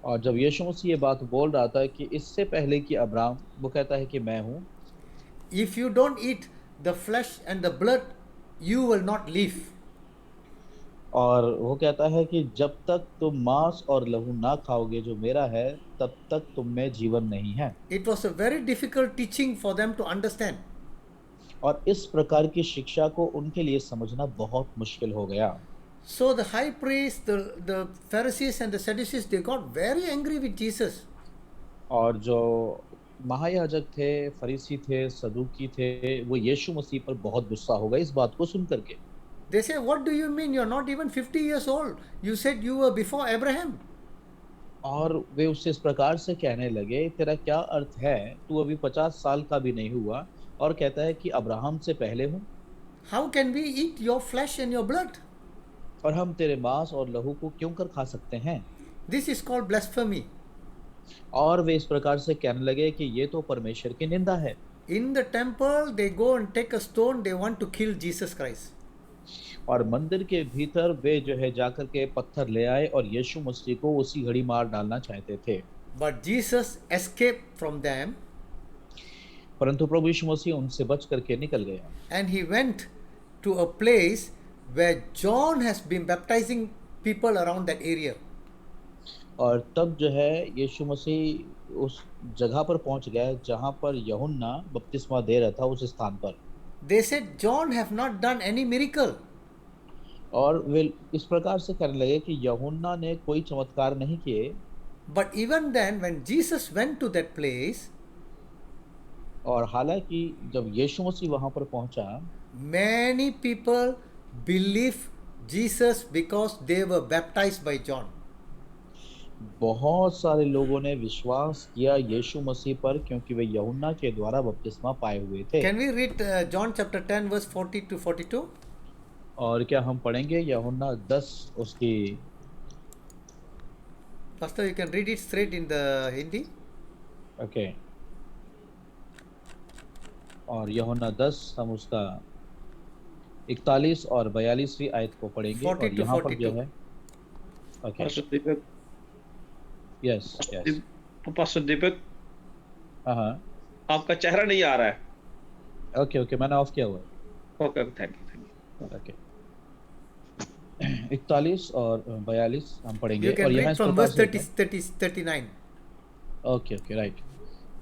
और जब यीशु मसीह ये बात बोल रहा था कि इससे पहले कि अब्राहम, वो कहता है कि मैं हूँ, If you don't eat the flesh and the blood, you will not live. और वो कहता है कि जब तक तुम मांस और लहू ना खाओगे जो मेरा है, तब तक तुम में जीवन नहीं है। It was a very difficult teaching for them to understand. और इस प्रकार की शिक्षा को उनके लिए समझना बहुत मुश्किल हो गया। So the high priest, the Pharisees and the Sadducees, they got very angry with Jesus. और जो महायाजक थे, फरीसी थे, सदूकी थे, वो यीशु मसीह पर बहुत गुस्सा हो गए इस बात को सुन करके। They say, what do you mean? You're not even 50 years old. You said you were before Abraham. और वे उससे इस प्रकार से कहने लगे, तेरा क्या अर्थ है, तू अभी 50 साल का भी नहीं हुआ और कहता है कि अब्राहम से पहले हूँ, How can we eat your flesh and your blood? और हम तेरे मांस और लहू को क्यों कर खा सकते हैं? This is called blasphemy. और वे इस प्रकार से कहने लगे कि ये तो परमेश्वर की निंदा है। In the temple, they go and take a stone. They want to kill Jesus Christ. और मंदिर के भीतर वे जो है जाकर के पत्थर ले आए और यीशु मसीह को उसी घड़ी मार डालना चाहते थे। But Jesus escaped from them परंतु प्रभु यीशु मसीह उनसे बच करके निकल गया and he went to a place where John has been baptizing people around that area. और तब जो है यीशु मसीह उस जगह पर पहुंच गया जहां पर यूहन्ना बपतिस्मा दे रहा था, उस स्थान पर। They said John have not done any miracle. और वे इस प्रकार से कहने लगे कि यूहन्ना ने कोई चमत्कार नहीं किए। But even then, when Jesus went to that place, और हालांकि जब यीशु मसीह वहां पर पहुंचा, many people believed Jesus because they were baptized by John. बहुत सारे लोगों ने विश्वास किया यीशु मसीह पर, क्योंकि वे यूहन्ना के द्वारा बपतिस्मा पाए हुए थे। Can we read John chapter 10 verse 40 to 42? और क्या हम पढ़ेंगे यूहन्ना 10 उसकी? Pastor, you can read it straight in the Hindi. Okay. और यूहन्ना 10 हम उसका 41 और 42वीं आयत को पढ़ेंगे। 40 और to यहाँ पर जो 42. है, ओके, पास्टर दीपक, यस यस, पास्टर दीपक, हाँ, आपका चेहरा नहीं आ रहा है। ओके ओके, मैंने ऑफ किया हुआ है। Okay, thank you. ओके, 41 और 42 हम पढ़ेंगे। You can और यहाँ read इस from प्रकार verse से 30, 39. Okay okay, right.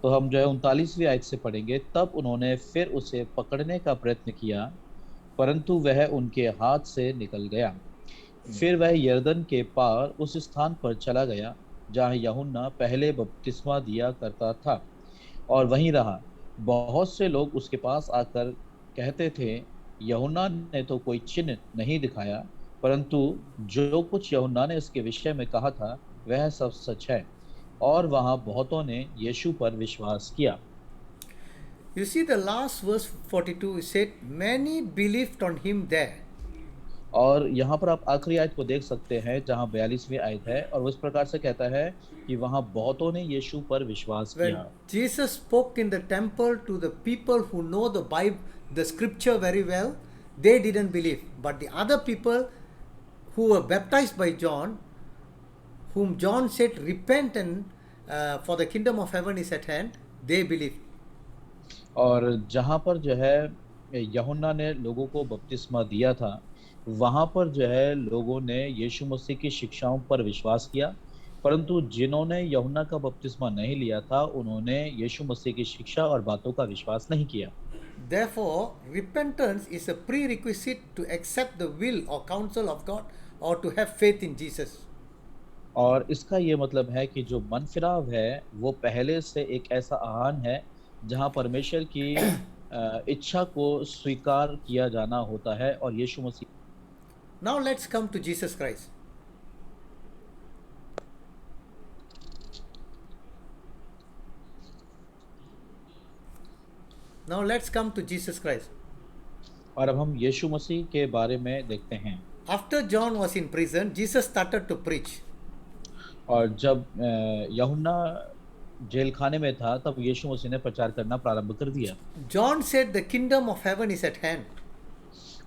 तो हम जो है 39वीं आयत से पढ़ेंगे। तब उन्होंने फिर उसे पकड़ने का प्रयत्न किया, परंतु वह उनके हाथ से निकल गया। फिर वह यरदन के पार उस स्थान पर चला गया जहाँ यूहन्ना पहले बपतिस्मा दिया करता था, और वहीं रहा। बहुत से लोग उसके पास आकर कहते थे, यूहन्ना ने तो कोई चिन्ह नहीं दिखाया, परंतु जो कुछ यूहन्ना ने इसके विषय में कहा था वह सब सच है। और वहाँ बहुतों ने यीशु पर विश्वास किया। You see the last verse 42, it said, many believed on him there. और यहाँ पर आप आखिरी आयत को देख सकते हैं जहाँ 42वीं आयत है और वो इस प्रकार से कहता है कि वहाँ बहुतों ने यीशु पर विश्वास When किया। Jesus spoke in the temple to the people who know the Bible, the scripture very well, they didn't believe. But the other people who were baptized by John, whom John said, repent and for the kingdom of heaven is at hand, they believed. और जहाँ पर जो है यूहन्ना ने लोगों को बपतिस्मा दिया था, वहाँ पर जो है लोगों ने यीशु मसीह की शिक्षाओं पर विश्वास किया, परंतु जिन्होंने यूहन्ना का बपतिस्मा नहीं लिया था, उन्होंने यीशु मसीह की शिक्षा और बातों का विश्वास नहीं किया। Therefore, repentance is a prerequisite to accept the will or counsel of God or to have faith in Jesus. और इसका ये मतलब है कि जो मन फिराव है, वो पहले से एक ऐसा आह्वान है, जहाँ परमेश्वर की इच्छा को स्वीकार किया जाना होता है और यीशु मसीह। Now let's come to Jesus Christ. Now let's come to Jesus Christ. और अब हम यीशु मसीह के बारे में देखते हैं। After John was in prison, Jesus started to preach. और जब यूहन्ना जेल खाने में था, तब यीशु मसीह ने प्रचार करना प्रारंभ कर दिया। John said the kingdom of heaven is at hand.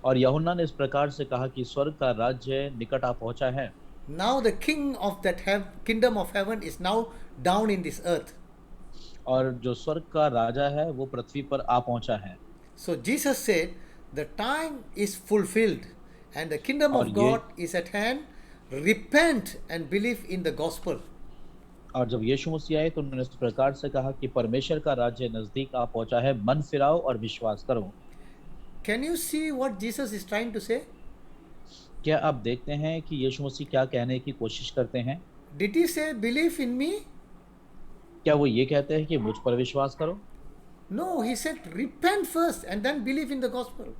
और यूहन्ना ने इस प्रकार से कहा कि स्वर्ग का राज्य निकट आ पहुंचा है। Now the king of that kingdom of heaven is now down in this earth. और जो स्वर्ग का राजा है, वो पृथ्वी पर आ पहुंचा है। So Jesus said, the time is fulfilled and the kingdom और of God is at hand. Repent and believe in the gospel. और जब यीशु मसीह आए तो उन्होंने इस प्रकार से कहा कि परमेश्वर का राज्य नजदीक आ पहुंचा है, मन फिराओ और विश्वास करो। Can you see what Jesus is trying to say? क्या आप देखते हैं कि यीशु मसीह क्या कहने की कोशिश करते हैं? Did he say believe in me? क्या वो ये कहते हैं कि मुझ पर विश्वास करो? No, he said repent first and then believe in the gospel.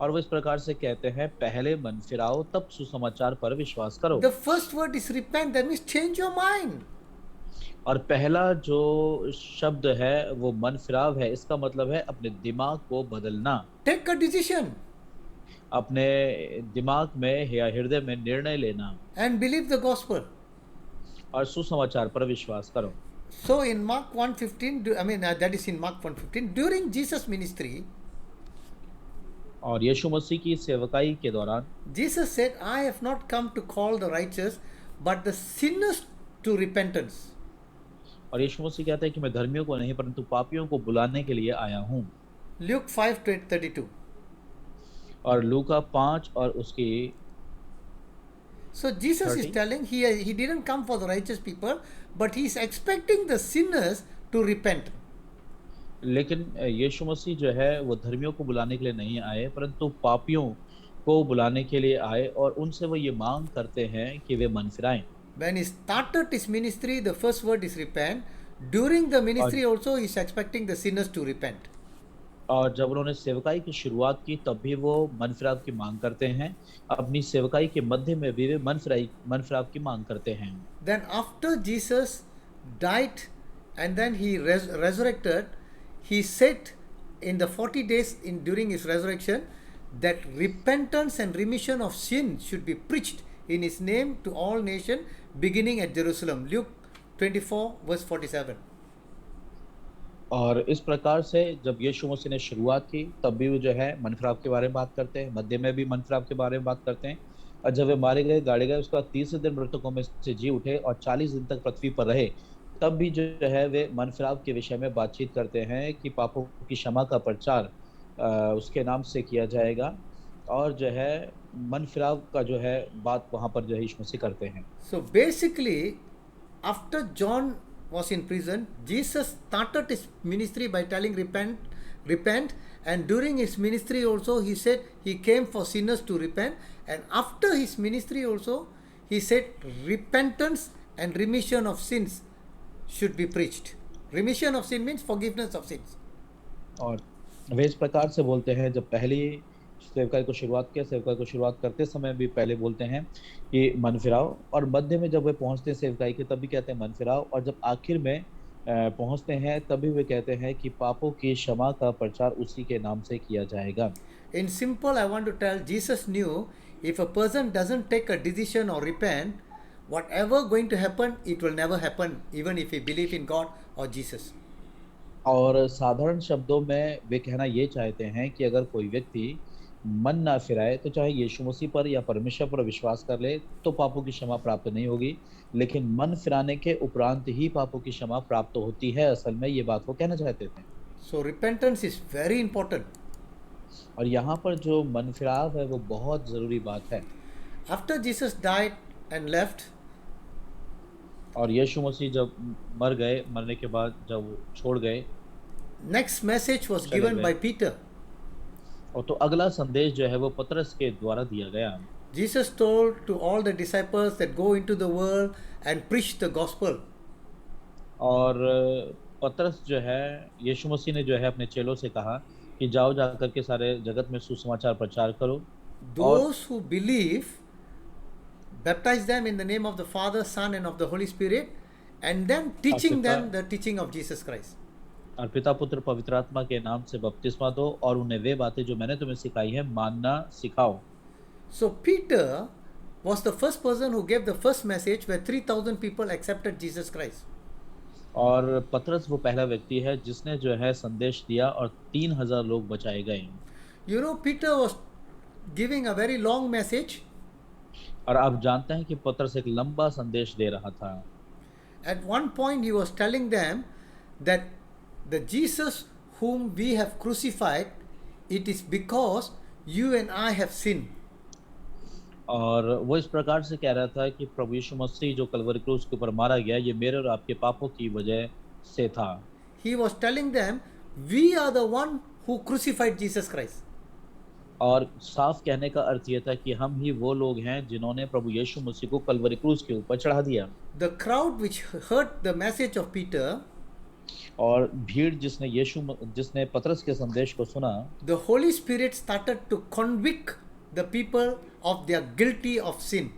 और वो इस प्रकार से कहते हैं पहले मन फिराओ तब सुसमाचार पर विश्वास करो। The first word is repent, that means change your mind. और पहला जो शब्द है वो मन फिराव है, इसका मतलब है अपने दिमाग को बदलना, Take a decision अपने दिमाग में या हृदय में निर्णय लेना and believe the gospel. और सुसमाचार पर विश्वास करो। So in Mark 1:15, that is in Mark 1:15, during Jesus' ministry, और यीशु मसीह की सेवकाई के दौरान Jesus said, I have not come to call the righteous, but the sinners to repentance. और यीशु मसीह कहते हैं कि मैं धर्मियों को नहीं परंतु पापियों को बुलाने के लिए आया हूँ। Luke 5:32. और लूका 5 और उसकी So Jesus is 30. telling he didn't come for the righteous people, but he is expecting the sinners to repent. लेकिन यीशु मसीह जो है वो धर्मियों को बुलाने के लिए नहीं आए परंतु पापियों को बुलाने के लिए आए और उनसे वो ये मांग करते हैं कि वे मन फिराएं। When he started his ministry, the first word is repent. During the ministry also, he is expecting the sinners to repent. और जब उन्होंने सेवकाई की शुरुआत की तब भी वो मन फिराव की मांग करते हैं, अपनी सेवकाई के मध्य में भी वे मन फिराव की मांग करते हैं। Then after Jesus died and then he resurrected, he said in the 40 days during his resurrection that repentance and remission of sin should be preached in his name to all nations beginning at Jerusalem. Luke 24:47. और इस प्रकार से जब यीशु मसीह ने शुरुआत की तब भी वो जो है मन फिराव के बारे में बात करते हैं, मध्य में भी मन फिराव के बारे में बात करते हैं और जब वे मारे गए गाड़े गए उसके बाद 30 दिन मृतकों में से जी उठे और 40 दिन तक पृथ्वी पर रहे, तब भी जो है वे मन फिराव के विषय में बातचीत करते हैं कि पापों की क्षमा का प्रचार उसके नाम से किया जाएगा और जो है मन फिराव का जो है बात वहाँ पर जो है यीशु मसीह करते हैं। So basically, after John was in prison, Jesus started his ministry by telling repent, and during his ministry also he said he came for sinners to repent, and after his ministry also he said repentance and remission of sins should be preached. Remission of sin means forgiveness of sins. और वे इस प्रकार से बोलते हैं, जब पहली सेवकाई को शुरुआत किया, सेवकाई को शुरुआत करते समय भी पहले बोलते हैं कि मन फिराओ और मध्य में जब वे पहुंचते हैं सेवकाई के तब भी कहते हैं मन फिराओ और जब आखिर में पहुंचते हैं तभी वे कहते हैं कि पापों की क्षमा का प्रचार उसी के नाम से किया जाएगा। In simple, I want to tell, Jesus knew If a person doesn't take a decision or repent, whatever going to happen, it will never happen, even if he believe in God or Jesus. और साधारण शब्दों में वे कहना ये चाहते हैं कि अगर कोई व्यक्ति मन ना फिराए तो चाहे यीशु मसीह पर या परमेश्वर पर विश्वास कर ले तो पापों की क्षमा प्राप्त नहीं होगी, लेकिन मन फिराने के उपरांत ही पापों की क्षमा प्राप्त होती है। असल में ये बात वो कहना चाहते थे। So repentance is very important. और यहाँ पर जो मन फिराव है वो बहुत ज़रूरी बात है। After Jesus died and left, और यीशु मसीह जब मर गए, मरने के बाद जब वो छोड़ गए, next message was चले given गए। by Peter. और तो अगला संदेश जो है वो पतरस के द्वारा दिया गया। Jesus told to all the disciples that go into the world and preach the gospel. और पतरस जो है, यीशु मसीह ने जो है अपने चेलों से कहा कि जाओ जाकर के सारे जगत में सुसमाचार प्रचार करो। Those who believe, baptize them in the name of the Father, Son, and of the Holy Spirit, and then teaching them the teaching of Jesus Christ. और पिता पुत्र पवित्र आत्मा के नाम से बपतिस्मा दो और उन्हें वे बातें जो मैंने तुम्हें सिखाई है मानना सिखाओ। So Peter was the first person who gave the first message where 3,000 people accepted Jesus Christ. और पतरस वो पहला व्यक्ति है जिसने जो है संदेश दिया और 3,000 लोग बचाए गए। You know, Peter was giving a very long message. और आप जानते हैं कि पतरस एक लंबा संदेश दे रहा था। At one point he was telling them that the Jesus whom we have crucified, it is because you and I have sinned. और वो इस प्रकार से कह रहा था कि प्रभु यीशु मसीह जो कलवरी क्रूस के ऊपर मारा गया, ये मेरे और आपके पापों की वजह से था। He was telling them, we are the one who crucified Jesus Christ. और साफ कहने का अर्थ ये था कि हम ही वो लोग हैं जिन्होंने प्रभु यीशु मसीह को कलवरी क्रूस के ऊपर चढ़ा दिया। The crowd which heard the message of Peter, और भीड़ जिसने पतरस के संदेश को सुना, the Holy Spirit started to convict the people of their guilty of sin.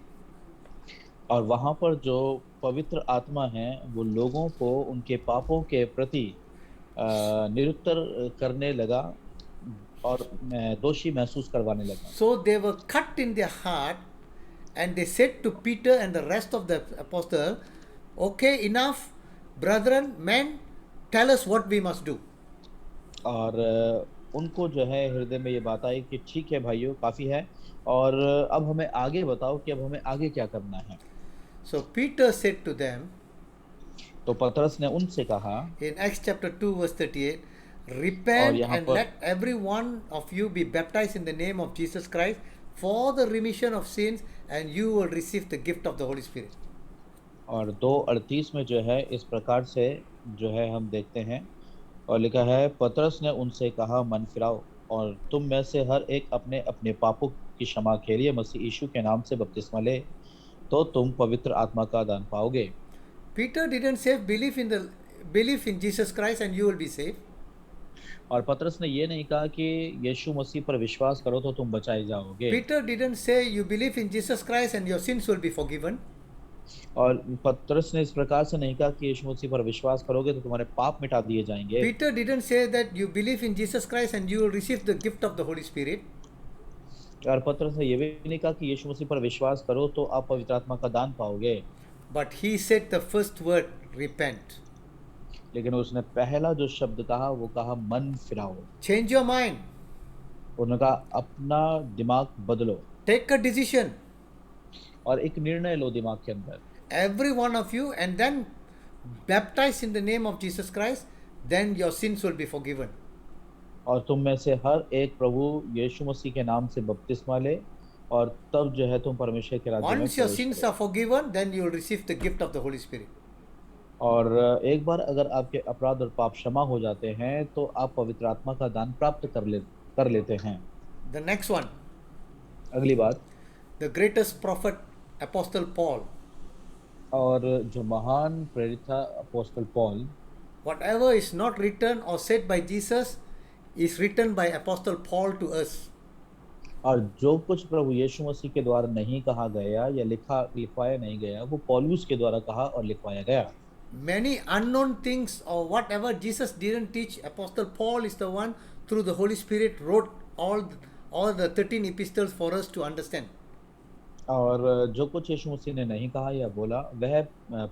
और वहाँ पर जो पवित्र आत्मा है वो लोगों को उनके पापों के प्रति निरुत्तर करने लगा और दोषी महसूस करवाने लगा। So they were cut in their heart and they said to Peter and the rest of the apostles, okay, enough, brethren, men, tell us what we must do. और उनको जो है हृदय में ये बात आई कि ठीक है भाइयों, काफ़ी है और अब हमें आगे बताओ कि अब हमें आगे क्या करना है। So Peter said to them, तो पतरस ने उनसे कहा in Acts chapter 2 verse 38, repent and let every one of you be baptized in the name of Jesus Christ for the remission of sins and you will receive the gift of the Holy Spirit. और 2:38 में जो है इस प्रकार से जो है हम देखते हैं और लिखा है, पतरस ने उनसे कहा, मन फिराओ और तुम में से हर एक अपने अपने पापों की क्षमा के लिए मसीह यीशु के नाम से बपतिस्मा ले, तो तुम पवित्र आत्मा का दान पाओगे। Peter didn't say believe in Jesus Christ and you will be saved. और पतरस ने ये नहीं कहा कि यीशु मसीह पर विश्वास करो तो तुम बचाए जाओगे। Peter didn't say you believe in Jesus Christ and your sins will be forgiven. और पतरस ने इस प्रकार से नहीं कहा कि यीशु मसीह पर विश्वास करोगे तो तुम्हारे पाप मिटा दिए जाएंगे। Peter didn't say that you believe in Jesus Christ and you will receive the gift of the Holy Spirit. और पतरस ने ये भी नहीं कहा कि यीशु मसीह पर विश्वास करो तो आप पवित्र आत्मा का दान पाओगे। But he said the first word, repent. लेकिन उसने पहला जो शब्द कहा वो कहा मन फिराओ। Change your mind. उन्होंने कहा अपना दिमाग बदलो। Take a decision. और एक निर्णय लो दिमाग के अंदर। Every one of you and then baptize in the name of Jesus Christ, then your sins will be forgiven. और तुम में से हर एक प्रभु यीशु मसीह के नाम से बपतिस्मा ले और तब जो है तुम परमेश्वर के राज्य में Once your sins are forgiven, then you will receive the gift of the Holy Spirit. और एक बार अगर आपके अपराध और पाप क्षमा हो जाते हैं तो आप पवित्र आत्मा का दान प्राप्त कर लेते हैं। The next one, अगली बात, the greatest prophet, Apostle Paul. और जो महान प्रेरित था अपोस्तल Paul, Whatever is not written or said by Jesus is written by Apostle Paul to us. और जो कुछ प्रभु यीशु मसीह के द्वारा नहीं कहा गया या लिखवाया नहीं गया वो पौलुस के द्वारा कहा और लिखवाया गया। Many unknown things or whatever Jesus didn't teach, Apostle Paul is the one through the Holy Spirit wrote all the 13 epistles for us to understand. और जो कुछ यीशु मसीह ने नहीं कहा या बोला वह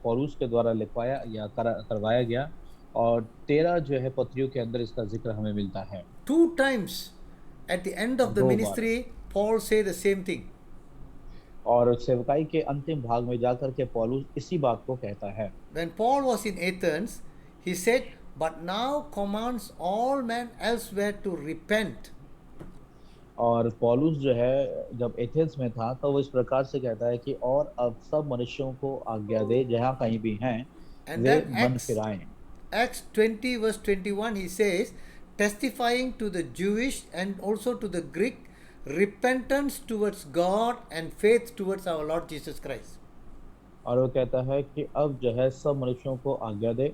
पौलुस के द्वारा लिखवाया या करवाया गया, और 13 जो है पत्रियों के अंदर इसका जिक्र हमें मिलता है। 2 times at the end of the 2 bar. ministry, Paul say the same thing. और सेवकाई के अंतिम भाग में जाकर के पौलुस इसी बात को कहता है। When Paul was in Athens, he said, "But now commands all men elsewhere to repent." और पौलुस जो है जब एथेंस में था तो वो इस प्रकार से कहता है कि और अब सब मनुष्यों को आज्ञा दे जहाँ कहीं भी हैं And वे then मन फिराएं। Acts 20 verse 21, he says, testifying to the Jewish and also to the Greek, repentance towards God and faith towards our Lord Jesus Christ. और वो कहता है कि अब जो है सब मनुष्यों को आज्ञा दे,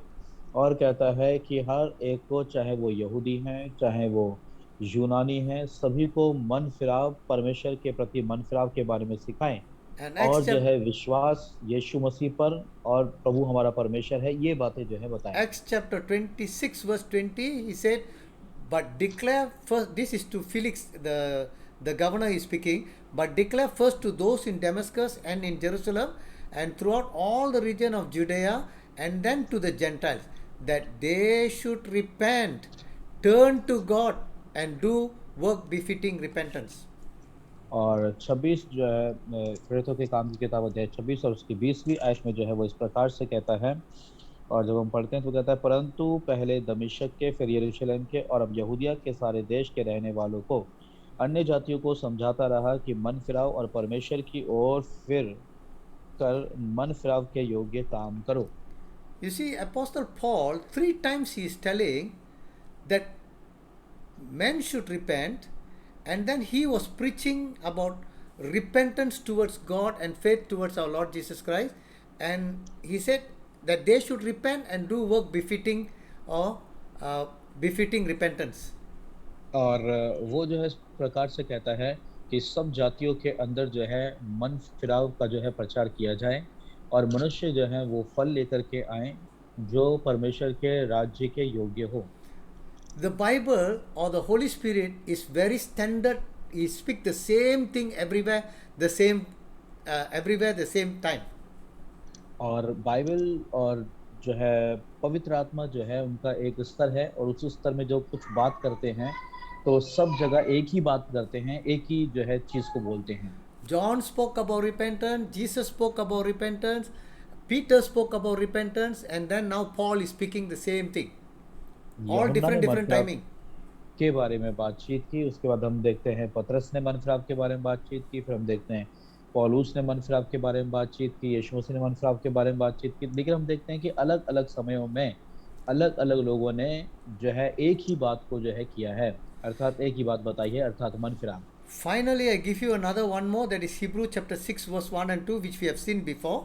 और कहता है कि हर एक को, चाहे वो यहूदी हैं चाहे वो यूनानी हैं, सभी को मन फिराव, परमेश्वर के प्रति मन फिराव के बारे में सिखाएं, And और Acts, जो है विश्वास यीशु मसीह पर और प्रभु हमारा परमेश्वर है, ये बातें जो है बताएं। Acts chapter 26 verse 20, he said, but declare first, this is to Felix, the governor is speaking, but declare first to those in Damascus and in Jerusalem and throughout all the region of Judea, and then to the Gentiles, that they should repent, turn to God and do work befitting repentance. और 26 जो है प्रेरितों के काम की किताब अध्याय 26 और उसकी 20वीं आयत में जो है वो इस प्रकार से कहता है, और जब हम पढ़ते हैं तो कहता है, परंतु पहले दमिश्क के, फिर यरूशलेम के और अब यहूदिया के सारे देश के रहने वालों को, अन्य जातियों को समझाता रहा कि मन फिराव और परमेश्वर की ओर फिर कर मन फिराव के योग्य काम करो। You see, Apostle Paul, 3 times he is telling that men should repent, and then he was preaching about repentance towards God and faith towards our Lord Jesus Christ, and he said that they should repent and do work befitting or befitting repentance. और वो जो है इस प्रकार से कहता है कि सब जातियों के अंदर जो है मन फिराव का जो है प्रचार किया जाए, और मनुष्य जो है वो फल लेकर के आए जो परमेश्वर के राज्य के योग्य हो। The Bible or the Holy Spirit is very standard. He speaks the same thing everywhere, the same time. और बाइबल और जो है पवित्र आत्मा जो है उनका एक स्तर है, और उस स्तर में जो कुछ बात करते हैं तो सब जगह एक ही बात करते हैं, एक ही जो है चीज को बोलते हैं। John spoke about repentance, Jesus spoke about repentance, Peter spoke about repentance, and then now Paul is speaking the same thing. All different timing. के बारे में बातचीत की, उसके बाद हम देखते हैं पतरस ने मन फिराव के बारे में बातचीत की, फिर हम देखते हैं पौलुस ने मन फिराव के बारे में बातचीत की, यीशु मसीह ने मन फिराव के बारे में बातचीत की। लेकिन हम देखते हैं कि अलग अलग समयों में अलग अलग लोगों ने जो है एक ही बात को जो है किया है, अर्थात एक ही बात बताई है, अर्थात मन फिराव। Finally, I give you another one more, that is Hebrew chapter 6 verse 1 and 2, which we have seen before.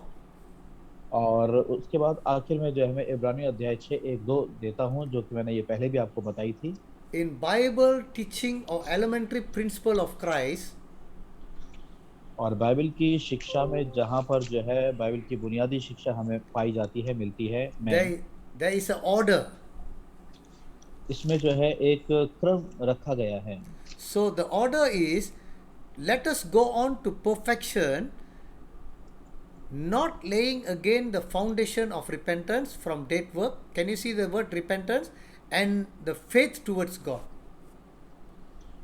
और उसके बाद आखिर में जो है मैं इब्रानियों अध्याय 6:1-2 देता हूँ, जो कि मैंने ये पहले भी आपको बताई थी। In Bible teaching or elementary principle of Christ, और बाइबल की शिक्षा में जहाँ पर जो है बाइबल की बुनियादी शिक्षा हमें पाई जाती है, मिलती है, there is an order. इसमें जो है एक क्रम रखा गया है। So the order is, let us go on to perfection, not laying again the foundation of repentance from dead work. Can you see the word repentance? And the faith towards God.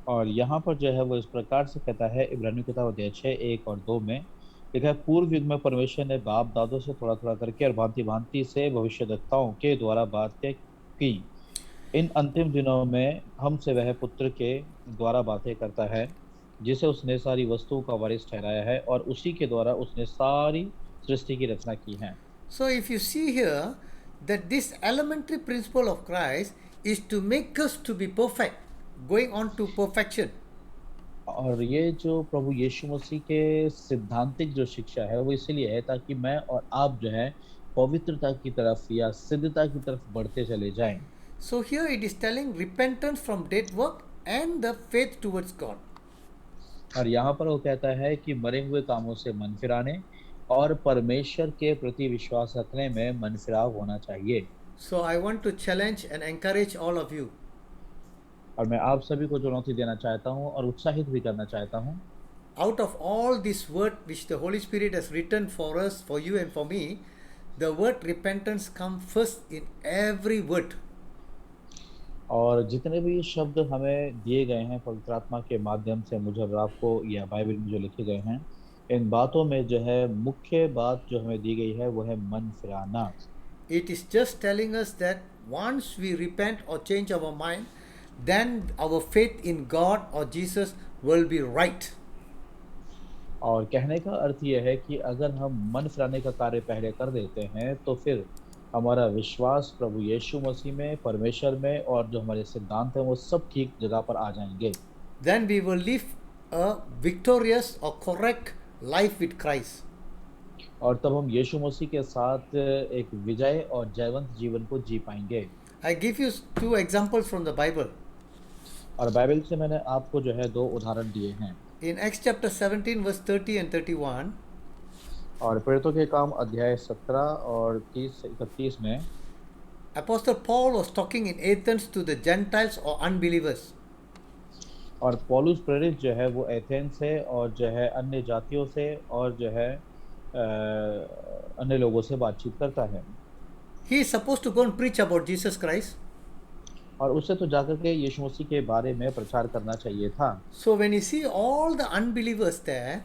और यहाँ पर जो है वो इस प्रकार से कहता है, इब्रानियों किताब अध्याय 6:1 और 2 में लिखा है, पूर्व युग में परमेश्वर ने बाप दादों से थोड़ा थोड़ा करके और भांति भांति से भविष्यद्वक्ताओं के द्वारा बातें की। इन अंतिम दिनों में हमसे वह पुत्र के द्वारा बातें करता है, जिसे उसने सारी वस्तुओं का वारिस ठहराया है, और उसी के द्वारा उसने सारी सृष्टि की रचना की है। So if you see here that this elementary principle of Christ is to make us to be perfect, going on to perfection. और ये जो प्रभु यीशु मसीह के सिद्धांतिक जो शिक्षा है वो इसलिए है ताकि मैं और आप जो है पवित्रता की तरफ या सिद्धता की तरफ बढ़ते चले जाएं। So here it is telling repentance from dead work and the faith towards God. और यहाँ पर वो कहता है कि मरे हुए कामों से मन फिराने और परमेश्वर के प्रति विश्वास रखने में मन फिराव होना चाहिए। So I want to challenge and encourage all of you. और मैं आप सभी को चुनौती देना चाहता हूँ और उत्साहित भी करना चाहता हूँ। out of all this word which the Holy Spirit has written for us, for you and for me, the word repentance comes first in every word. और जितने भी शब्द हमें दिए गए हैं पवित्र आत्मा के माध्यम से मुझे और आपको या बाइबल में जो लिखे गए हैं, इन बातों में जो है मुख्य बात जो हमें दी गई है वो है मन फिराना। It is just telling us that once we repent or change our mind, then our faith in God or Jesus will be right. और कहने का अर्थ यह है कि अगर हम मन फिराने का कार्य पहले कर देते हैं तो फिर हमारा विश्वास प्रभु यीशु मसीह में, परमेश्वर में और जो हमारे सिद्धांत हैं वो सब ठीक जगह पर आ जाएंगे। Then we will live a victorious or correct life with Christ. और तब हम यीशु मसीह के साथ एक विजय और जयवंत जीवन को जी पाएंगे। I give you two examples from the Bible. और बाइबल से मैंने आपको जो है दो उदाहरण दिए हैं। In Acts chapter 17 verse 30 and 31, और प्रेरितों के काम अध्याय 17 और 30 से 31 में Apostle Paul was talking in Athens to the Gentiles or unbelievers. और पौलुस प्रेरित जो है वो एथेंस से और जो है अन्य जातियों से और जो है अन्य लोगों से बातचीत करता है। He is supposed to go and preach about Jesus Christ. और उससे तो जाकर के यीशु मसीह के बारे में प्रचार करना चाहिए था। So when you see all the unbelievers there,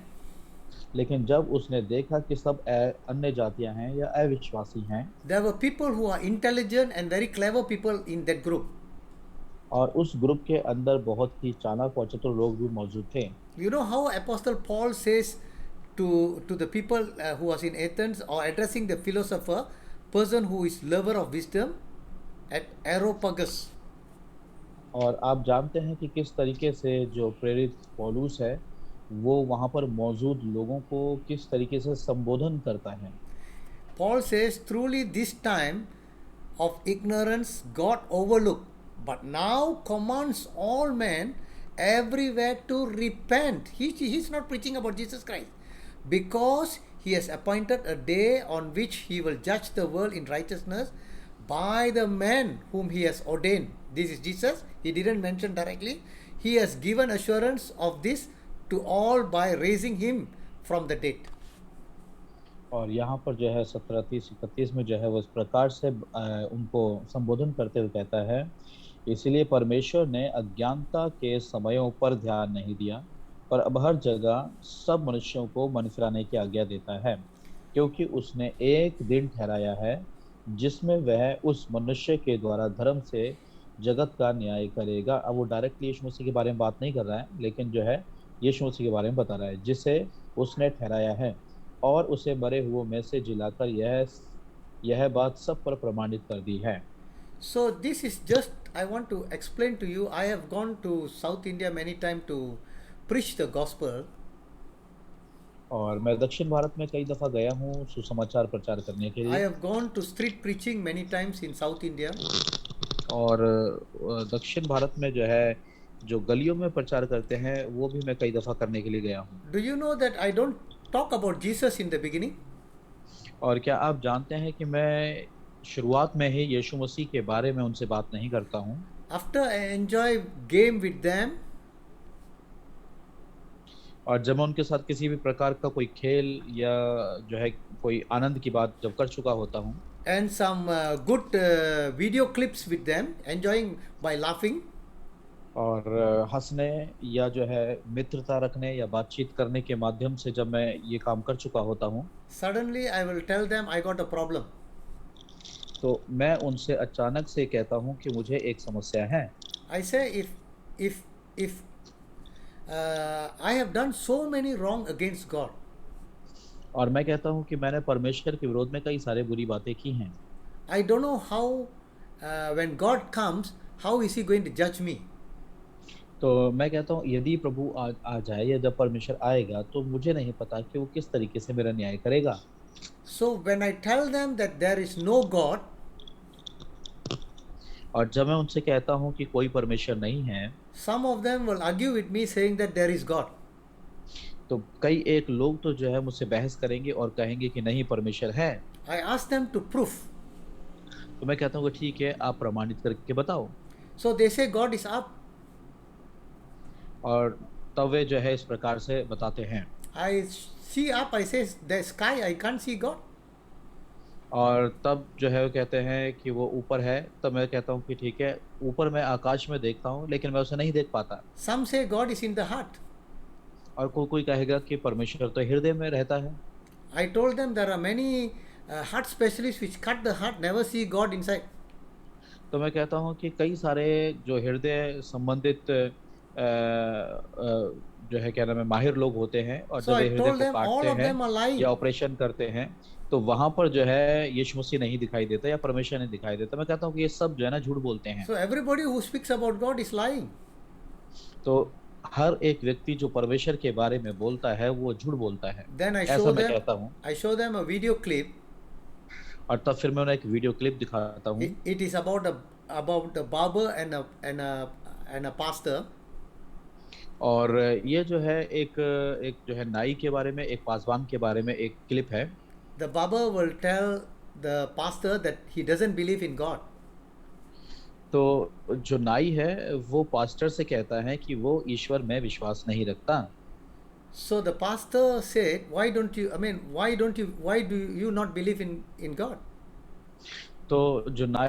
लेकिन जब उसने देखा कि सब अन्य जातियां हैं या अविश्वासी हैं, there were people who are intelligent and very clever people in that group. और उस ग्रुप के अंदर बहुत ही चालाक और चतुर लोग भी मौजूद थे। You know how Apostle Paul says to the people who was in Athens or addressing the philosopher, person who is lover of wisdom, at Areopagus. और आप जानते हैं कि किस तरीके से जो प्रेरित पौलुस है वो वहाँ पर मौजूद लोगों को किस तरीके से संबोधन करता है। Paul says, truly this time of ignorance God overlooked, but now commands all men everywhere to repent. He's not preaching about Jesus Christ, because he has appointed a day on which he will judge the world in righteousness by the man whom he has ordained. This is Jesus. He didn't mention directly. He has given assurance of this to all by raising him from the dead. और यहाँ पर जो है 17, 30, 31 में जो है वो इस प्रकार से उनको संबोधन करते हुए कहता है, इसलिए परमेश्वर ने अज्ञानता के समयों पर ध्यान नहीं दिया, पर अब हर जगह सब मनुष्यों को मन फिराने की आज्ञा देता है, क्योंकि उसने एक दिन ठहराया है जिसमें वह उस मनुष्य के द्वारा धर्म से जगत का न्याय करेगा। अब वो डायरेक्टली यीशु मसीह के बारे में बात नहीं कर रहा है, लेकिन जो है यीशु मसीह के बारे में बता रहा है, जिसे उसने ठहराया है और उसे मरे हुओं में से जिलाकर यह बात सब पर प्रमाणित कर दी है। So this is just, I want to explain to you, I have gone to South India many times to preach the gospel. और मैं दक्षिण भारत में कई दफ़ा गया हूँ सुसमाचार प्रचार करने के I लिए। have gone to street preaching many times in South India. और दक्षिण भारत में जो है जो गलियों में प्रचार करते हैं वो भी मैं कई दफ़ा करने के लिए गया हूँ। Do you know that I don't talk about Jesus in the beginning? और क्या आप जानते हैं कि मैं शुरुआत में ही यीशु मसीह के बारे में उनसे बात नहीं करता हूँ। After I enjoy game with them, और जब मैं उनके साथ किसी भी प्रकार का कोई खेल या जो है कोई आनंद की बात जब कर चुका होता हूँ and some good video clips with them, enjoying by laughing, और हंसने या जो है मित्रता रखने या बातचीत करने के माध्यम से जब मैं ये काम कर चुका होता हूँ, suddenly I will tell them I got a problem. तो मैं उनसे अचानक से कहता हूँ कि मुझे एक समस्या है। I say if I have done so many wrong against God. और मैं कहता हूँ कि मैंने परमेश्वर के विरोध में कई सारे बुरी बातें की हैं। I don't know how when God comes, how is he going to judge me? तो मैं कहता हूँ यदि प्रभु आ जाए या जब परमेश्वर आएगा तो मुझे नहीं पता कि वो किस तरीके से मेरा न्याय करेगा। So when I tell them that there is no God, और जब मैं उनसे कहता हूँ कि कोई परमेश्वर नहीं है, some of them will argue with me saying that there is God. तो कई एक लोग तो जो है मुझसे बहस करेंगे और कहेंगे कि नहीं परमेश्वर है। I ask them to prove. तो मैं कहता हूँ कि ठीक है, आप प्रमाणित करके बताओ। So they say God is up. और तब वे जो है इस प्रकार से बताते हैं। I see up, I say, the sky, I can't see God. और तब जो है वो कहते हैं कि वो ऊपर है, तब मैं कहता हूँ कि ठीक है, ऊपर मैं आकाश में देखता हूँ लेकिन मैं उसे नहीं देख पाता। Some say God is in the heart. और कोई कहेगा कि परमेश्वर तो हृदय में रहता है। I told them there are many heart specialists which cut the heart, never see God inside. तो मैं कहता हूँ कि कई सारे जो हृदय संबंधित जो है क्या नाम है माहिर लोग होते हैं, और So जब I वे हृदय told को them all काटते of them are हैं lying. या ऑपरेशन करते हैं, तो वहां पर जो है यीशु मसीह नहीं दिखाई देता या परमेश्वर नहीं दिखाई देता। मैं कहता हूँ कि ये सब जो है ना झूठ बोलते हैं। So everybody who speaks about God is lying. तो हर एक व्यक्ति जो परमेश्वर के बारे में बोलता है वो झूठ बोलता है, Then I ऐसा show मैं them, कहता हूँ। I show them a video clip. और तब फिर मैं उन्हें एक वीडियो क्लिप दिखाता हूँ। It is about a barber and a pastor. और ये जो है एक जो है नाई के बारे में, एक पासवान के बारे में एक क्लिप है। The barber will tell the pastor that he doesn't believe in God. तो जो नाई है वो पास्टर से कहता है कि वो ईश्वर में विश्वास नहीं रखता। So the pastor said, why do you not believe in God? तो जो नाई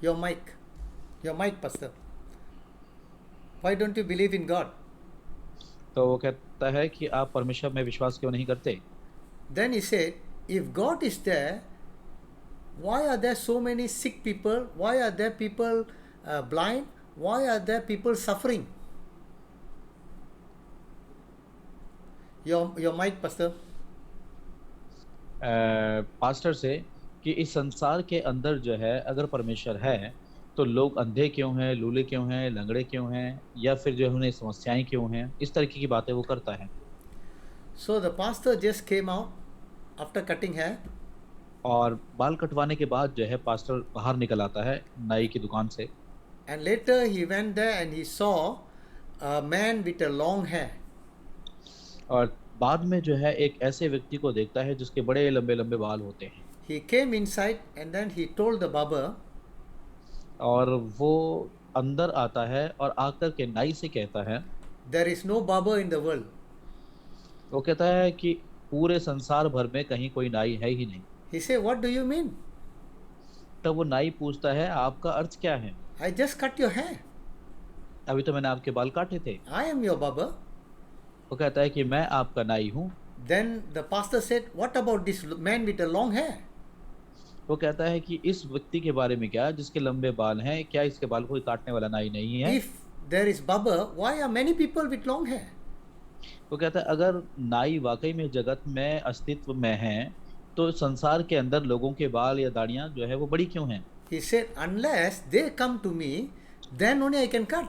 Your mic, pastor. Why don't you believe in God? तो वो कहता है कि आप परमेश्वर में विश्वास क्यों नहीं करते? Then he said, if God is there, why are there so many sick people? Why are there people blind? Why are there people suffering? Your mic, pastor. Pastor से कि इस संसार के अंदर जो है अगर परमेश्वर है तो लोग अंधे क्यों हैं, लूले क्यों हैं, लंगड़े क्यों हैं, या फिर जो है उन्हें समस्याएं क्यों हैं, इस तरीके की बातें वो करता है। So the pastor just came out after cutting hair. और बाल कटवाने के बाद जो है पास्टर बाहर निकल आता है नाई की दुकान से। And later he went there and he saw a man with a long hair. और बाद में जो है एक ऐसे व्यक्ति को देखता है जिसके बड़े लंबे लंबे बाल होते हैं। He came inside and then he told the barber, और वो अंदर आता है और आकर के नाई से कहता है, there is no barber in the world. वो कहता है कि पूरे संसार भर में कहीं कोई नाई है ही नहीं। He said, what do you mean? तब वो नाई पूछता है, आपका अर्थ क्या है? I just cut your hair. अभी तो मैंने आपके बाल काटे थे। I am your barber. वो कहता है कि मैं आपका नाई हूँ। Then the pastor said, what about this man with a long hair? वो कहता है कि इस व्यक्ति के बारे में क्या, जिसके लंबे बाल हैं, क्या इसके बाल कोई काटने वाला नाई नहीं है? If there is barber, why are many people with long hair? वो कहता है अगर नाई वाकई में जगत में अस्तित्व में है तो संसार के अंदर लोगों के बाल या दाढ़ियां जो है वो बड़ी क्यों हैं? He said, unless they come to me, then only I can cut.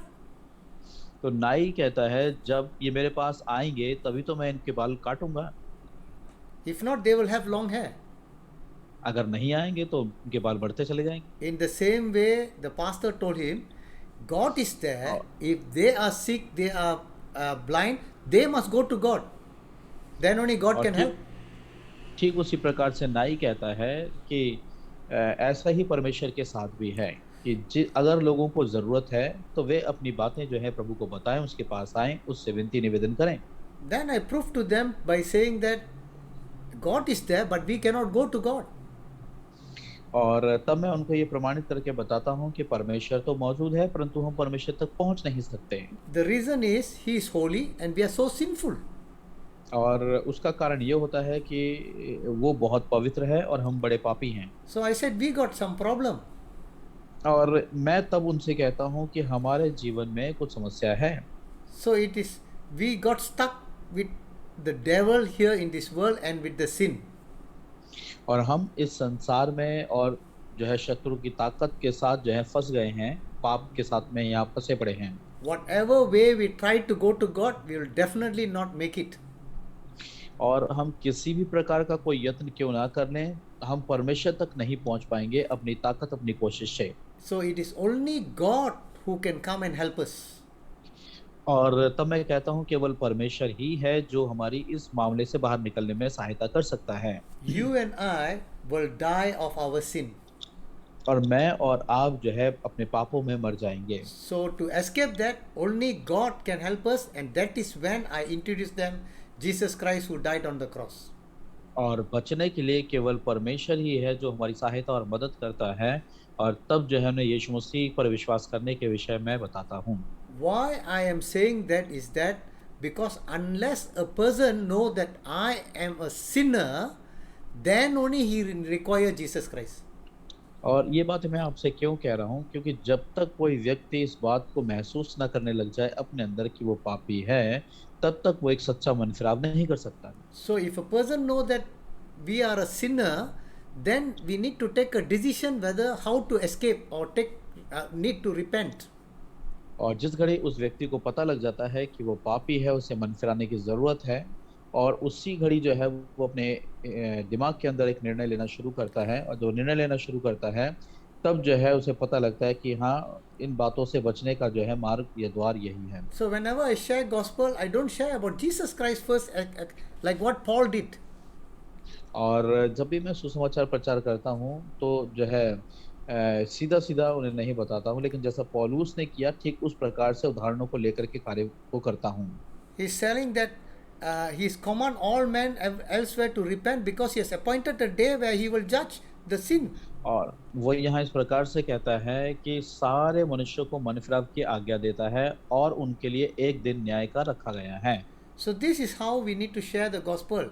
तो नाई कहता है जब ये मेरे पास आएंगे तभी तो मैं इनके बाल काटूंगा, If not, they will have long hair. अगर नहीं आएंगे तो उनके बाल बढ़ते चले जाएंगे। In the same way, the pastor told him, God is there. If they are sick, they are blind, they must go to God. Then only God can help. ठीक उसी प्रकार से नाई कहता है कि ऐसा ही परमेश्वर के साथ भी है कि अगर लोगों को ज़रूरत है तो वे अपनी बातें जो है प्रभु को बताएं, उसके पास आएं, उससे विनती निवेदन करें। Then I proved to them by saying that God is there, but we cannot go to God. और तब मैं उनको ये प्रमाणित करके बताता हूँ कि परमेश्वर तो मौजूद है परंतु हम परमेश्वर तक पहुँच नहीं सकते। The reason is He is holy and we are so sinful. और उसका कारण ये होता है कि वो बहुत पवित्र है और हम बड़े पापी हैं। So I said, we got some problem. और मैं तब उनसे कहता हूँ कि हमारे जीवन में कुछ समस्या है। So it is, we got stuck with the devil here in this world and with the sin. और हम इस संसार में और जो है शत्रु की ताकत के साथ जो है फंस गए हैं, पाप के साथ में यहाँ फंसे पड़े हैं। Whatever way we try to go to God, we will definitely not make it. और हम किसी भी प्रकार का कोई यत्न क्यों ना कर लें, हम परमेश्वर तक नहीं पहुंच पाएंगे अपनी ताकत, अपनी कोशिश से। So it is only God who can come and help us. और तब मैं कहता हूँ केवल परमेश्वर ही है जो हमारी इस मामले से बाहर निकलने में सहायता कर सकता है। You and I will die of our sin. और मैं और आप जो है अपने पापों में मर जाएंगे। So to escape that, only God can help us, and that is when I introduce them Jesus Christ who died on the cross. और बचने के लिए केवल परमेश्वर ही है जो हमारी सहायता और मदद करता है, और तब जो है हमने यीशु मसीह पर विश्वास करने के विषय में बताता हूँ। Why I am saying that is that because unless a person know that I am a sinner, then only he require Jesus Christ. और ये बात मैं आपसे क्यों कह रहा हूँ, क्योंकि जब तक कोई व्यक्ति इस बात को महसूस ना करने लग जाए अपने अंदर कि वो पापी है, तब तक वो एक सच्चा मन फिराव नहीं कर सकता। So if a person know that we are a sinner, then we need to take a decision whether how to escape or need to repent. और जिस घड़ी उस व्यक्ति को पता लग जाता है कि वो पापी है, उसे मन फिराने की ज़रूरत है, और उसी घड़ी जो है वो अपने दिमाग के अंदर एक निर्णय लेना शुरू करता है, और जो निर्णय लेना शुरू करता है तब जो है उसे पता लगता है कि हाँ, इन बातों से बचने का जो है मार्ग या द्वार यही है। So whenever I share gospel, I don't share about Jesus Christ first, like what Paul did. और जब भी मैं सुसमाचार प्रचार करता हूँ तो जो है सीधा सीधा उन्हें नहीं बताता हूँ, लेकिन जैसा पौलुस ने किया ठीक उस प्रकार से उदाहरणों को लेकर के कार्य को करता हूँ। He's telling that he's command all men elsewhere to repent because he has appointed a day where he will judge the sin. और वो यहाँ इस प्रकार से कहता है कि सारे मनुष्यों को मन फिराव की आज्ञा देता है और उनके लिए एक दिन न्याय का रखा गया है। So this is how we need to share the gospel.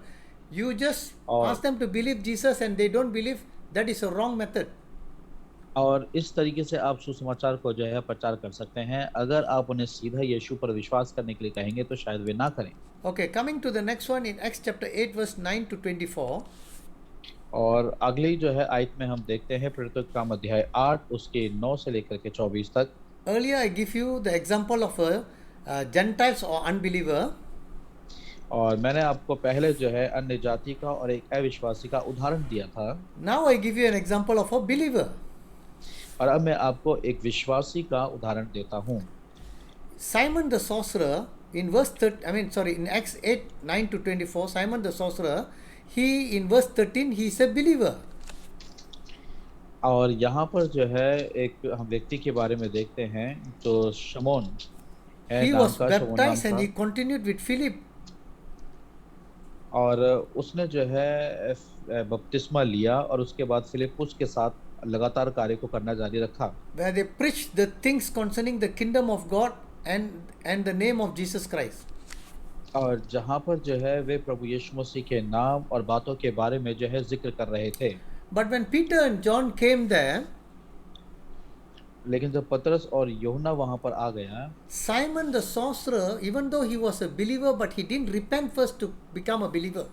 You just और ask them to believe Jesus and they don't believe, that is a wrong method. और इस तरीके से आप सुसमाचार को जो है प्रचार कर सकते हैं। अगर आप उन्हें सीधा यीशु पर विश्वास करने के लिए कहेंगे तो शायद वे ना करें। Okay, coming to the next one in Acts chapter 8 verse 9 to 24. और अगली जो है आयत में हम देखते हैं प्रेरितों के काम अध्याय 8 उसके 9 से लेकर के 24 तक। Earlier I give you the example of a Gentiles or unbeliever. और मैंने आपको पहले जो है अन्य जाति का और एक अविश्वासी का उदाहरण दिया था। Now I give you an example of a believer. और अब मैं आपको एक विश्वासी का उदाहरण देता हूँ। Simon the sorcerer in in Acts 8 9 to 24, Simon the sorcerer, he in verse 13 he is a believer. और यहाँ पर जो है एक हम व्यक्ति के बारे में देखते हैं जो शमौन है He नाम was का, शमौन नाम baptized and था। he continued with Philip. और उसने जो है बपतिस्मा लिया और उसके बाद फिलिप्पुस के साथ लगातार कार्य को करना जारी रखा, Where they preached the things concerning the kingdom of God and the name of Jesus Christ. और जहाँ पर जो है वे प्रभु यीशु मसीह के नाम और बातों के बारे में जो है जिक्र कर रहे थे। But when Peter and John came there, लेकिन जब पतरस और यूहन्ना वहाँ पर आ गया, Simon the sorcerer, even though he was a believer, but he didn't repent first to become a believer.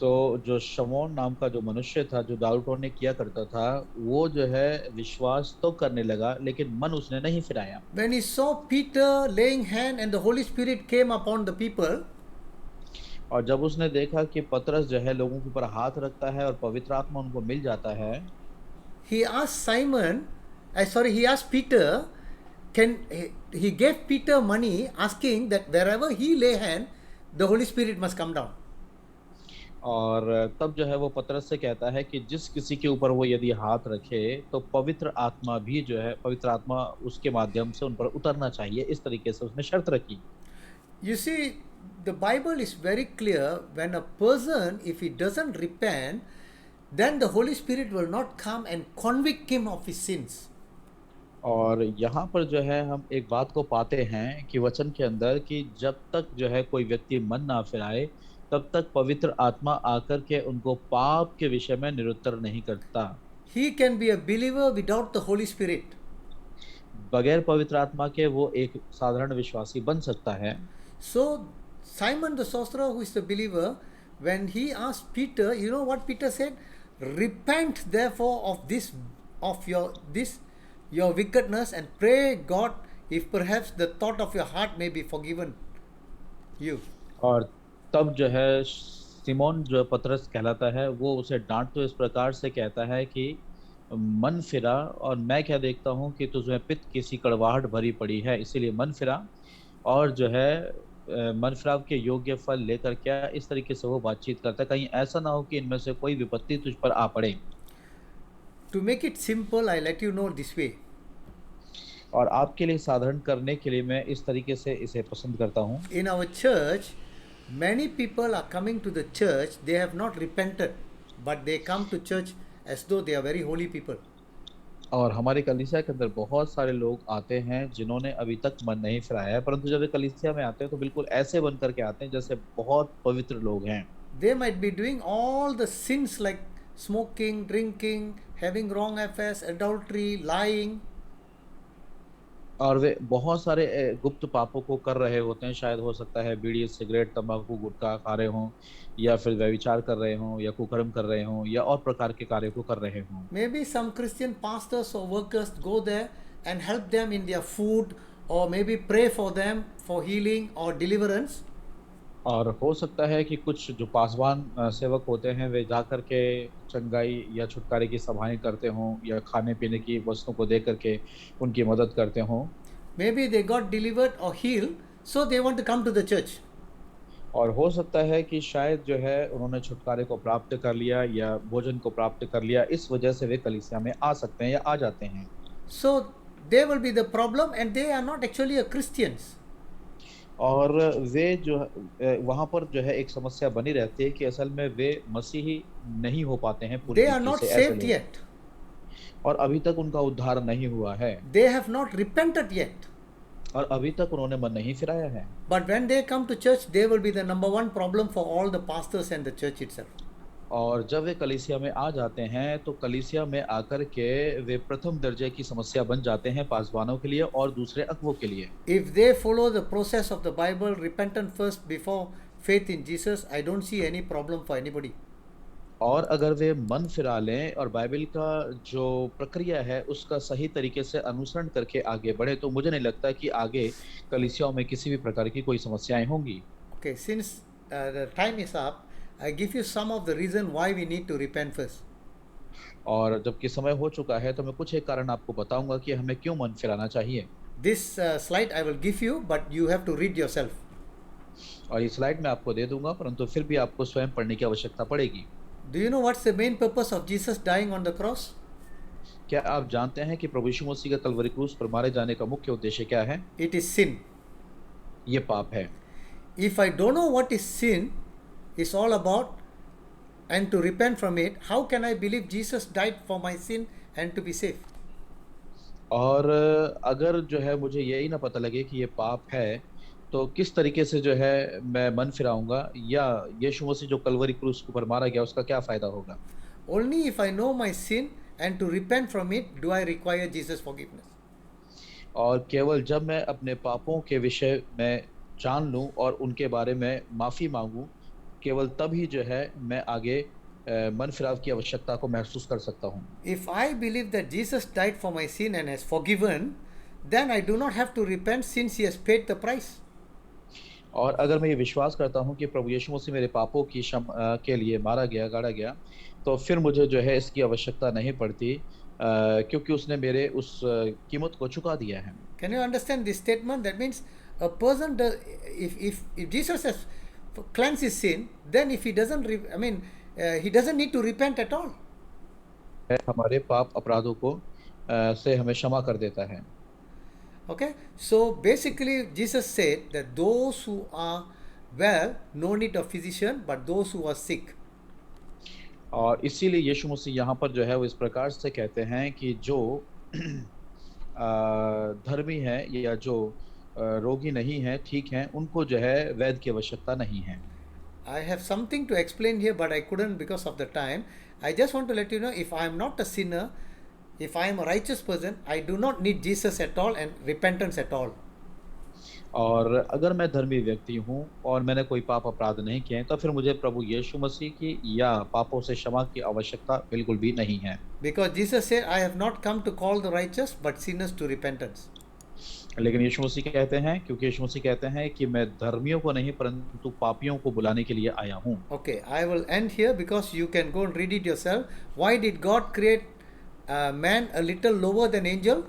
तो जो शमौन नाम का जो मनुष्य था जो दारू टोने किया करता था, वो जो है विश्वास तो करने लगा लेकिन मन उसने नहीं फिराया। When he saw Peter laying hand and the Holy Spirit came upon the people, और जब उसने देखा कि पतरस जो है लोगों के ऊपर हाथ रखता है और पवित्र आत्मा उनको मिल जाता है, he asked Peter, he gave Peter money asking that wherever he lay hand, the Holy Spirit must come down. और तब जो है वो पतरस से कहता है कि जिस किसी के ऊपर वो यदि हाथ रखे तो पवित्र आत्मा भी जो है पवित्र आत्मा उसके माध्यम से उन पर उतरना चाहिए। इस तरीके से उसने शर्त रखी। You see, the Bible is very clear. When a person, if he doesn't repent, then the Holy Spirit will not come and convict him of his sins. और यहाँ पर जो है हम एक बात को पाते हैं कि वचन के अंदर कि जब तक जो है कोई व्यक्ति मन ना फिराए तब तक पवित्र आत्मा आकर के उनको पाप के विषय में निरुत्तर नहीं करता। He can be a believer without the Holy Spirit. बगैर पवित्र आत्मा के वो एक साधारण विश्वासी बन सकता है। So Simon the sorcerer, who is the believer, when he asked Peter, you know what Peter said? Repent therefore of your wickedness and pray God if perhaps the thought of your heart may be forgiven you. और तब जो है Simone जो पतरस कहलाता है वो उसे डांट तो इस प्रकार से कहता है कि मन फिरा, और मैं क्या देखता हूँ कि तुझमें पित्त किसी कड़वाहट भरी पड़ी है, इसीलिए मन फिरा और जो है मन फिराव के योग्य फल लेकर क्या इस तरीके से वो बातचीत करता है, कहीं ऐसा ना हो कि इनमें से कोई विपत्ति तुझ पर आ पड़े। To make it simple, I let you know this way. और आपके लिए साधारण करने के लिए मैं इस तरीके से इसे पसंद करता हूँ। In our church, many people are coming to the church, they have not repented, but they come to church as though they are very holy people. और हमारी कलीसिया के अंदर बहुत सारे लोग आते हैं जिन्होंने अभी तक मन नहीं फिराया है, परंतु जब वे कलीसिया में आते हैं तो बिल्कुल ऐसे बन करके आते हैं जैसे बहुत पवित्र लोग हैं। They might be doing all the sins like smoking, drinking, having wrong affairs, adultery, lying. और वे बहुत सारे गुप्त पापों को कर रहे होते हैं। शायद हो सकता है बीड़ी, सिगरेट, तंबाकू, गुटखा खा रहे हों, या फिर व्यभिचार कर रहे हों, या कुकर्म कर रहे हों, या और प्रकार के कार्यों को कर रहे हों। Maybe some Christian pastors or workers go there and help them in their food, or maybe pray for them for healing or deliverance. और हो सकता है कि कुछ जो पासवान सेवक होते हैं वे जा कर के चंगाई या छुटकारे की सभाएं करते हों, या खाने पीने की वस्तुओं को दे करके उनकी मदद करते हों। Maybe they got delivered or healed, so they want to come to the church. और हो सकता है कि शायद जो है उन्होंने छुटकारे को प्राप्त कर लिया या भोजन को प्राप्त कर लिया, इस वजह से वे कलीसिया में आ सकते हैं या आ जाते हैं। So they will be the problem, and they are not actually a Christians. और वे जो वहाँ पर जो है एक समस्या बनी रहती है कि असल में वे मसीही नहीं हो पाते हैं पूरी They are तरीके not से, ऐसे saved लोग। yet. और अभी तक उनका उद्धार नहीं हुआ है, They have not repented yet. और अभी तक उन्होंने मन नहीं फिराया है। But when they come to church, they will be the number one problem for all the pastors and the church itself. और जब वे कलीसिया में आ जाते हैं तो कलीसिया में आकर के वे प्रथम दर्जे की समस्या बन जाते हैं पासवानों के लिए और दूसरे अगुवों के लिए। If they follow the process of the Bible, repentance first before faith in Jesus, I don't see any problem for anybody. और अगर वे मन फिरा लें और बाइबल का जो प्रक्रिया है उसका सही तरीके से अनुसरण करके आगे बढ़े, तो मुझे नहीं लगता कि आगे कलीसियाओं में किसी भी प्रकार की कोई समस्याएं होंगी। Okay, since the time is up, I give you some of the reason why we need to repent first. और जबकि समय हो चुका है तो मैं कुछ एक कारण आपको बताऊंगा कि हमें क्यों मन फिराना चाहिए। This slide I will give you, but you have to read yourself. और ये स्लाइड मैं आपको दे दूंगा, परंतु फिर भी आपको स्वयं पढ़ने की आवश्यकता पड़ेगी। Do you know what's the main purpose of Jesus dying on the cross? क्या आप जानते हैं कि प्रभु यीशु मसीह का कलवरी क्रूस पर मारे जाने का मुख्य उद्देश्य क्या है? It is sin. ये पाप है। If I don't know what is sin is all about and to repent from it, how can I believe Jesus died for my sin and to be saved? और अगर जो है मुझे यही ना पता लगे कि ये पाप है, तो किस तरीके से जो है मैं मन फिराऊंगा, या यीशु मसीह जो कलवरी क्रूस के ऊपर मारा गया उसका क्या फायदा होगा? Only if I know my sin and to repent from it do I require Jesus' forgiveness. और केवल जब मैं अपने पापों के विषय में जान लूं और उनके बारे में माफ़ी मांगूं, केवल तभी जो है मैं आगे मन फिराव की आवश्यकता को महसूस कर सकता हूं। If I believe that Jesus died for my sin and has forgiven, then I do not have to repent since he has paid the price. और अगर मैं ये विश्वास करता हूं कि प्रभु यीशु मसीह मेरे पापों की के लिए मारा गया, गाड़ा गया, तो फिर मुझे जो है इसकी आवश्यकता नहीं पड़ती, क्योंकि उसने मेरे उस कीमत को चुका दिया है। Can you understand this statement? That means a person does, if Jesus has cleansed his sin, then if he doesn't, he doesn't need to repent at all. हमारे पाप अपराधों को से हमें क्षमा कर देता है। Okay, so basically Jesus said that those who are well no need of physician, but those who are sick. और इसीलिए यीशु मसीह यहाँ पर जो है वो इस प्रकार से कहते हैं कि जो धर्मी हैं या जो रोगी नहीं हैं, ठीक हैं, उनको जो है वैद्य की आवश्यकता नहीं है। I have something to explain here, but I couldn't because of the time. I just want to let you know, if I am not a sinner, if I am a righteous person, I do not need Jesus at all and repentance at all. और अगर मैं धर्मी व्यक्ति हूँ और मैंने कोई पाप अपराध नहीं किए हैं, तो फिर मुझे प्रभु यीशु मसीह की या पापों से क्षमा की आवश्यकता बिल्कुल भी नहीं है। Because Jesus said, I have not come to call the righteous, but sinners to repentance. लेकिन यीशु मसीह कहते हैं, क्योंकि यीशु मसीह कहते हैं कि मैं धर्मियों को नहीं परंतु पापियों को बुलाने के लिए आया हूँ। Okay, I will end here because you can go and read it yourself. Why did God create man a little lower than angel?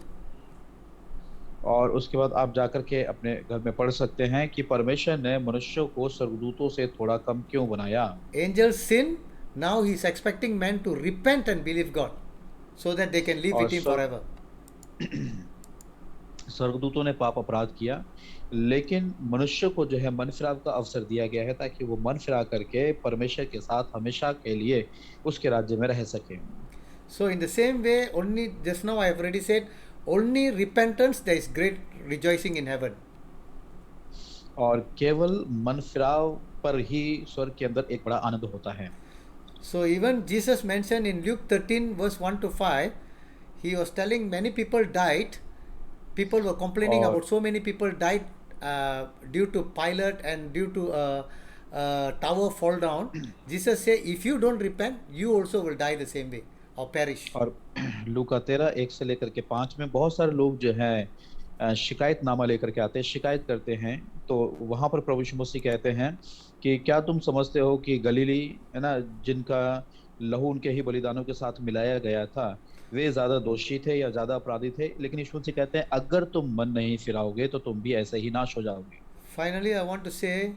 और उसके बाद आप जाकर के अपने घर में पढ़ सकते हैं कि परमेश्वर ने मनुष्यों को स्वर्गदूतों से थोड़ा कम क्यों बनाया। Angels sin, now he is expecting man to repent and believe God. so that they can live और with him स्वर्ग forever. स्वर्गदूतों ने पाप अपराध किया, लेकिन मनुष्य को जो है मन फिराव का अवसर दिया गया है ताकि वो मन फिरा करके परमेश्वर के साथ हमेशा के लिए उसके राज्य में रह सके। So in the same way, only just now I have already said, only repentance there is great rejoicing in heaven. और केवल मन फिराव पर ही स्वर्ग के अंदर एक बड़ा आनंद होता है। So even Jesus mentioned in Luke 13 verse 1 to 5, he was telling many people died. People were complaining और about so many people died due to Pilate and due to tower fall down. Jesus said, if you don't repent, you also will die the same way or perish. और लूका 13 1 से लेकर के 5 में बहुत सारे लोग जो है शिकायतनामा लेकर के आते हैं, शिकायत करते हैं। तो वहां पर प्रभु यीशु मसीह कहते हैं कि क्या तुम समझते हो कि गलीली है ना, जिनका लहू उनके ही बलिदानों के साथ मिलाया गया था, वे ज्यादा दोषी थे या ज्यादा अपराधी थे? लेकिन यीशु मसीह कहते हैं अगर तुम मन नहीं फिराओगे तो तुम भी ऐसे ही नाश हो जाओगे। Finally, I want to say,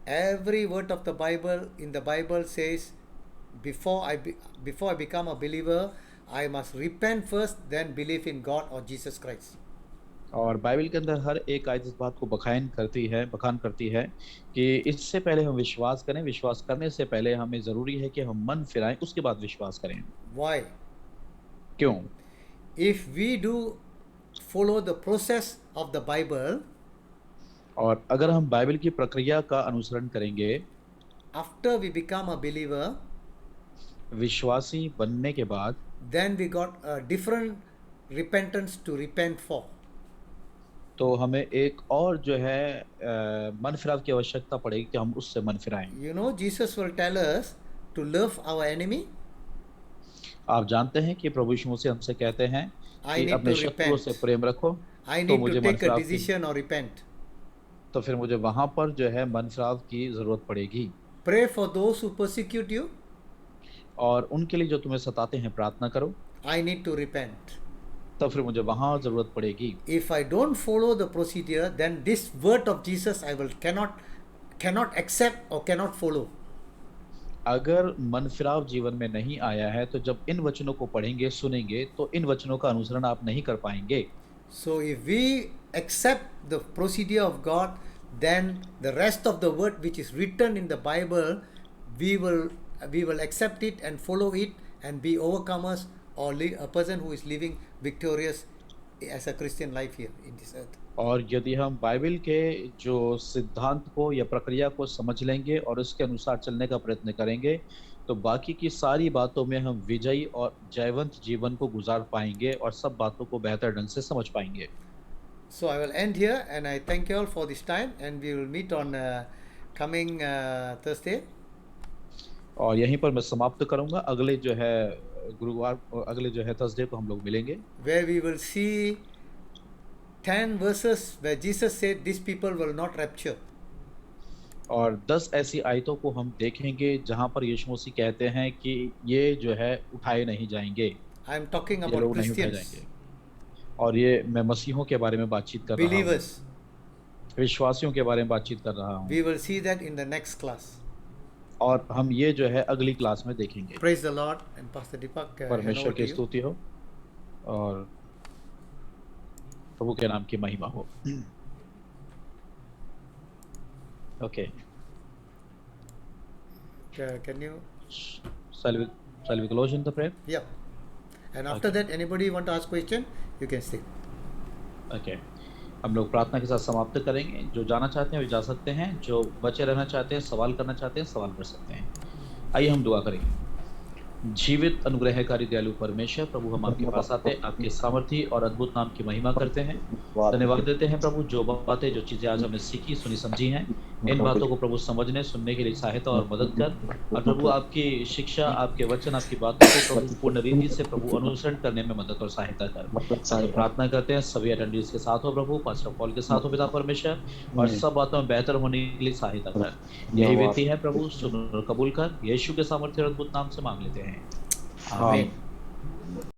every word of the Bible in the Bible says, before I become a believer, I must repent first, then believe in God or Jesus Christ. और बाइबल के अंदर हर एक आयत इस बात को बखान करती है कि इससे पहले हम विश्वास करें, विश्वास करने से पहले हमें जरूरी है कि हम मन फिराएं, उसके बाद विश्वास करें। Why? क्यों? If we do follow the process of the Bible, और अगर हम बाइबल की प्रक्रिया का अनुसरण करेंगे, after we become a believer, विश्वासी बनने के बाद, then we got a different repentance to repent for. तो हमें एक और जो है मन फिराव की आवश्यकता पड़ेगी कि हम उससे मन फिराएं। You know, Jesus will tell us to love our enemy. आप जानते हैं कि प्रभु यीशु मसीह हमसे कहते हैं I कि need अपने to शत्रुओं से repent. प्रेम रखो। I तो need मुझे to मन take a फिराव की, decision or repent. तो फिर मुझे वहां पर जो है मन फिराव की जरूरत पड़ेगी। Pray for those who persecute you. और उनके लिए जो तुम्हें सताते हैं प्रार्थना करो। I need to repent. तो फिर मुझे वहां जरूरत पड़ेगी। If I don't follow the procedure, then this word of Jesus I will cannot accept or cannot follow. अगर मन फिराव जीवन में नहीं आया है तो जब इन वचनों को पढ़ेंगे, सुनेंगे, तो इन वचनों का अनुसरण आप नहीं कर पाएंगे। So if we accept the procedure of God, then the rest of the word which is written in the Bible, we will accept it and follow it and be overcomers or a person who is living victorious as a Christian life here in this earth. और यदि हम Bible के जो सिद्धांत को या प्रक्रिया को समझ लेंगे और उसके अनुसार चलने का प्रयत्न करेंगे, तो बाकी की सारी बातों में हम विजयी और जयवंत जीवन को गुजार पाएंगे और सब बातों को बेहतर ढंग से समझ पाएंगे। So I will end here and I thank you all for this time and we will meet on coming Thursday. और यहीं पर मैं समाप्त करूंगा। अगले जो है गुरुवार, अगले जो है थर्सडे को हम लोग मिलेंगे, where we will see 10 verses where Jesus said these people will not rapture. और 10 ऐसी आयतों को हम देखेंगे जहां पर यीशु मसीह कहते हैं कि ये जो है उठाए नहीं जाएंगे। I am talking ये about लोग नहीं उठाए Christians, जाएंगे। और ये मैं मसीहों के बारे में बातचीत कर रहा हूँ, believers. विश्वासियों के बारे में बातचीत कर रहा हूँ। We will see that in the next class. और हम ये जो है अगली क्लास में देखेंगे। Praise the Lord and Pastor Deepak. hand परमेश्वर over to की you. स्तुति हो और प्रभु के नाम की महिमा हो। Okay, Can you? shall we close in the prayer? Yeah. And after that, anybody want to ask question, you can say. Okay, हम लोग प्रार्थना के साथ समाप्त करेंगे। जो जाना चाहते हैं वे जा सकते हैं, जो बचे रहना चाहते हैं, सवाल करना चाहते हैं, सवाल कर सकते हैं। आइए हम दुआ करेंगे। जीवित अनुग्रहकारी दयालु परमेश्वर, प्रभु हम आपके पास आते हैं, आपके सामर्थी और अद्भुत नाम की महिमा करते हैं, धन्यवाद देते हैं प्रभु। जो बातें, जो चीजें आज हमने सीखी, सुनी, समझी हैं, इन बातों को प्रभु समझने, सुनने के लिए सहायता और मदद कर। और प्रभु आपकी शिक्षा, आपके वचन, आपकी बातों को प्रभु पूर्ण रीति से प्रभु अनुसरण करने में मदद और सहायता कर। तो प्रार्थना करते हैं सभी अटेंडेंट्स के साथ हो प्रभु, पास्टर पॉल के साथ हो पिता परमेश्वर, और सब बातों में बेहतर होने के लिए सहायता कर। यही विनती है प्रभु, सुन और कबूल कर। यीशु के सामर्थ्य और अद्भुत नाम से मांग लेते हैं, आमीन।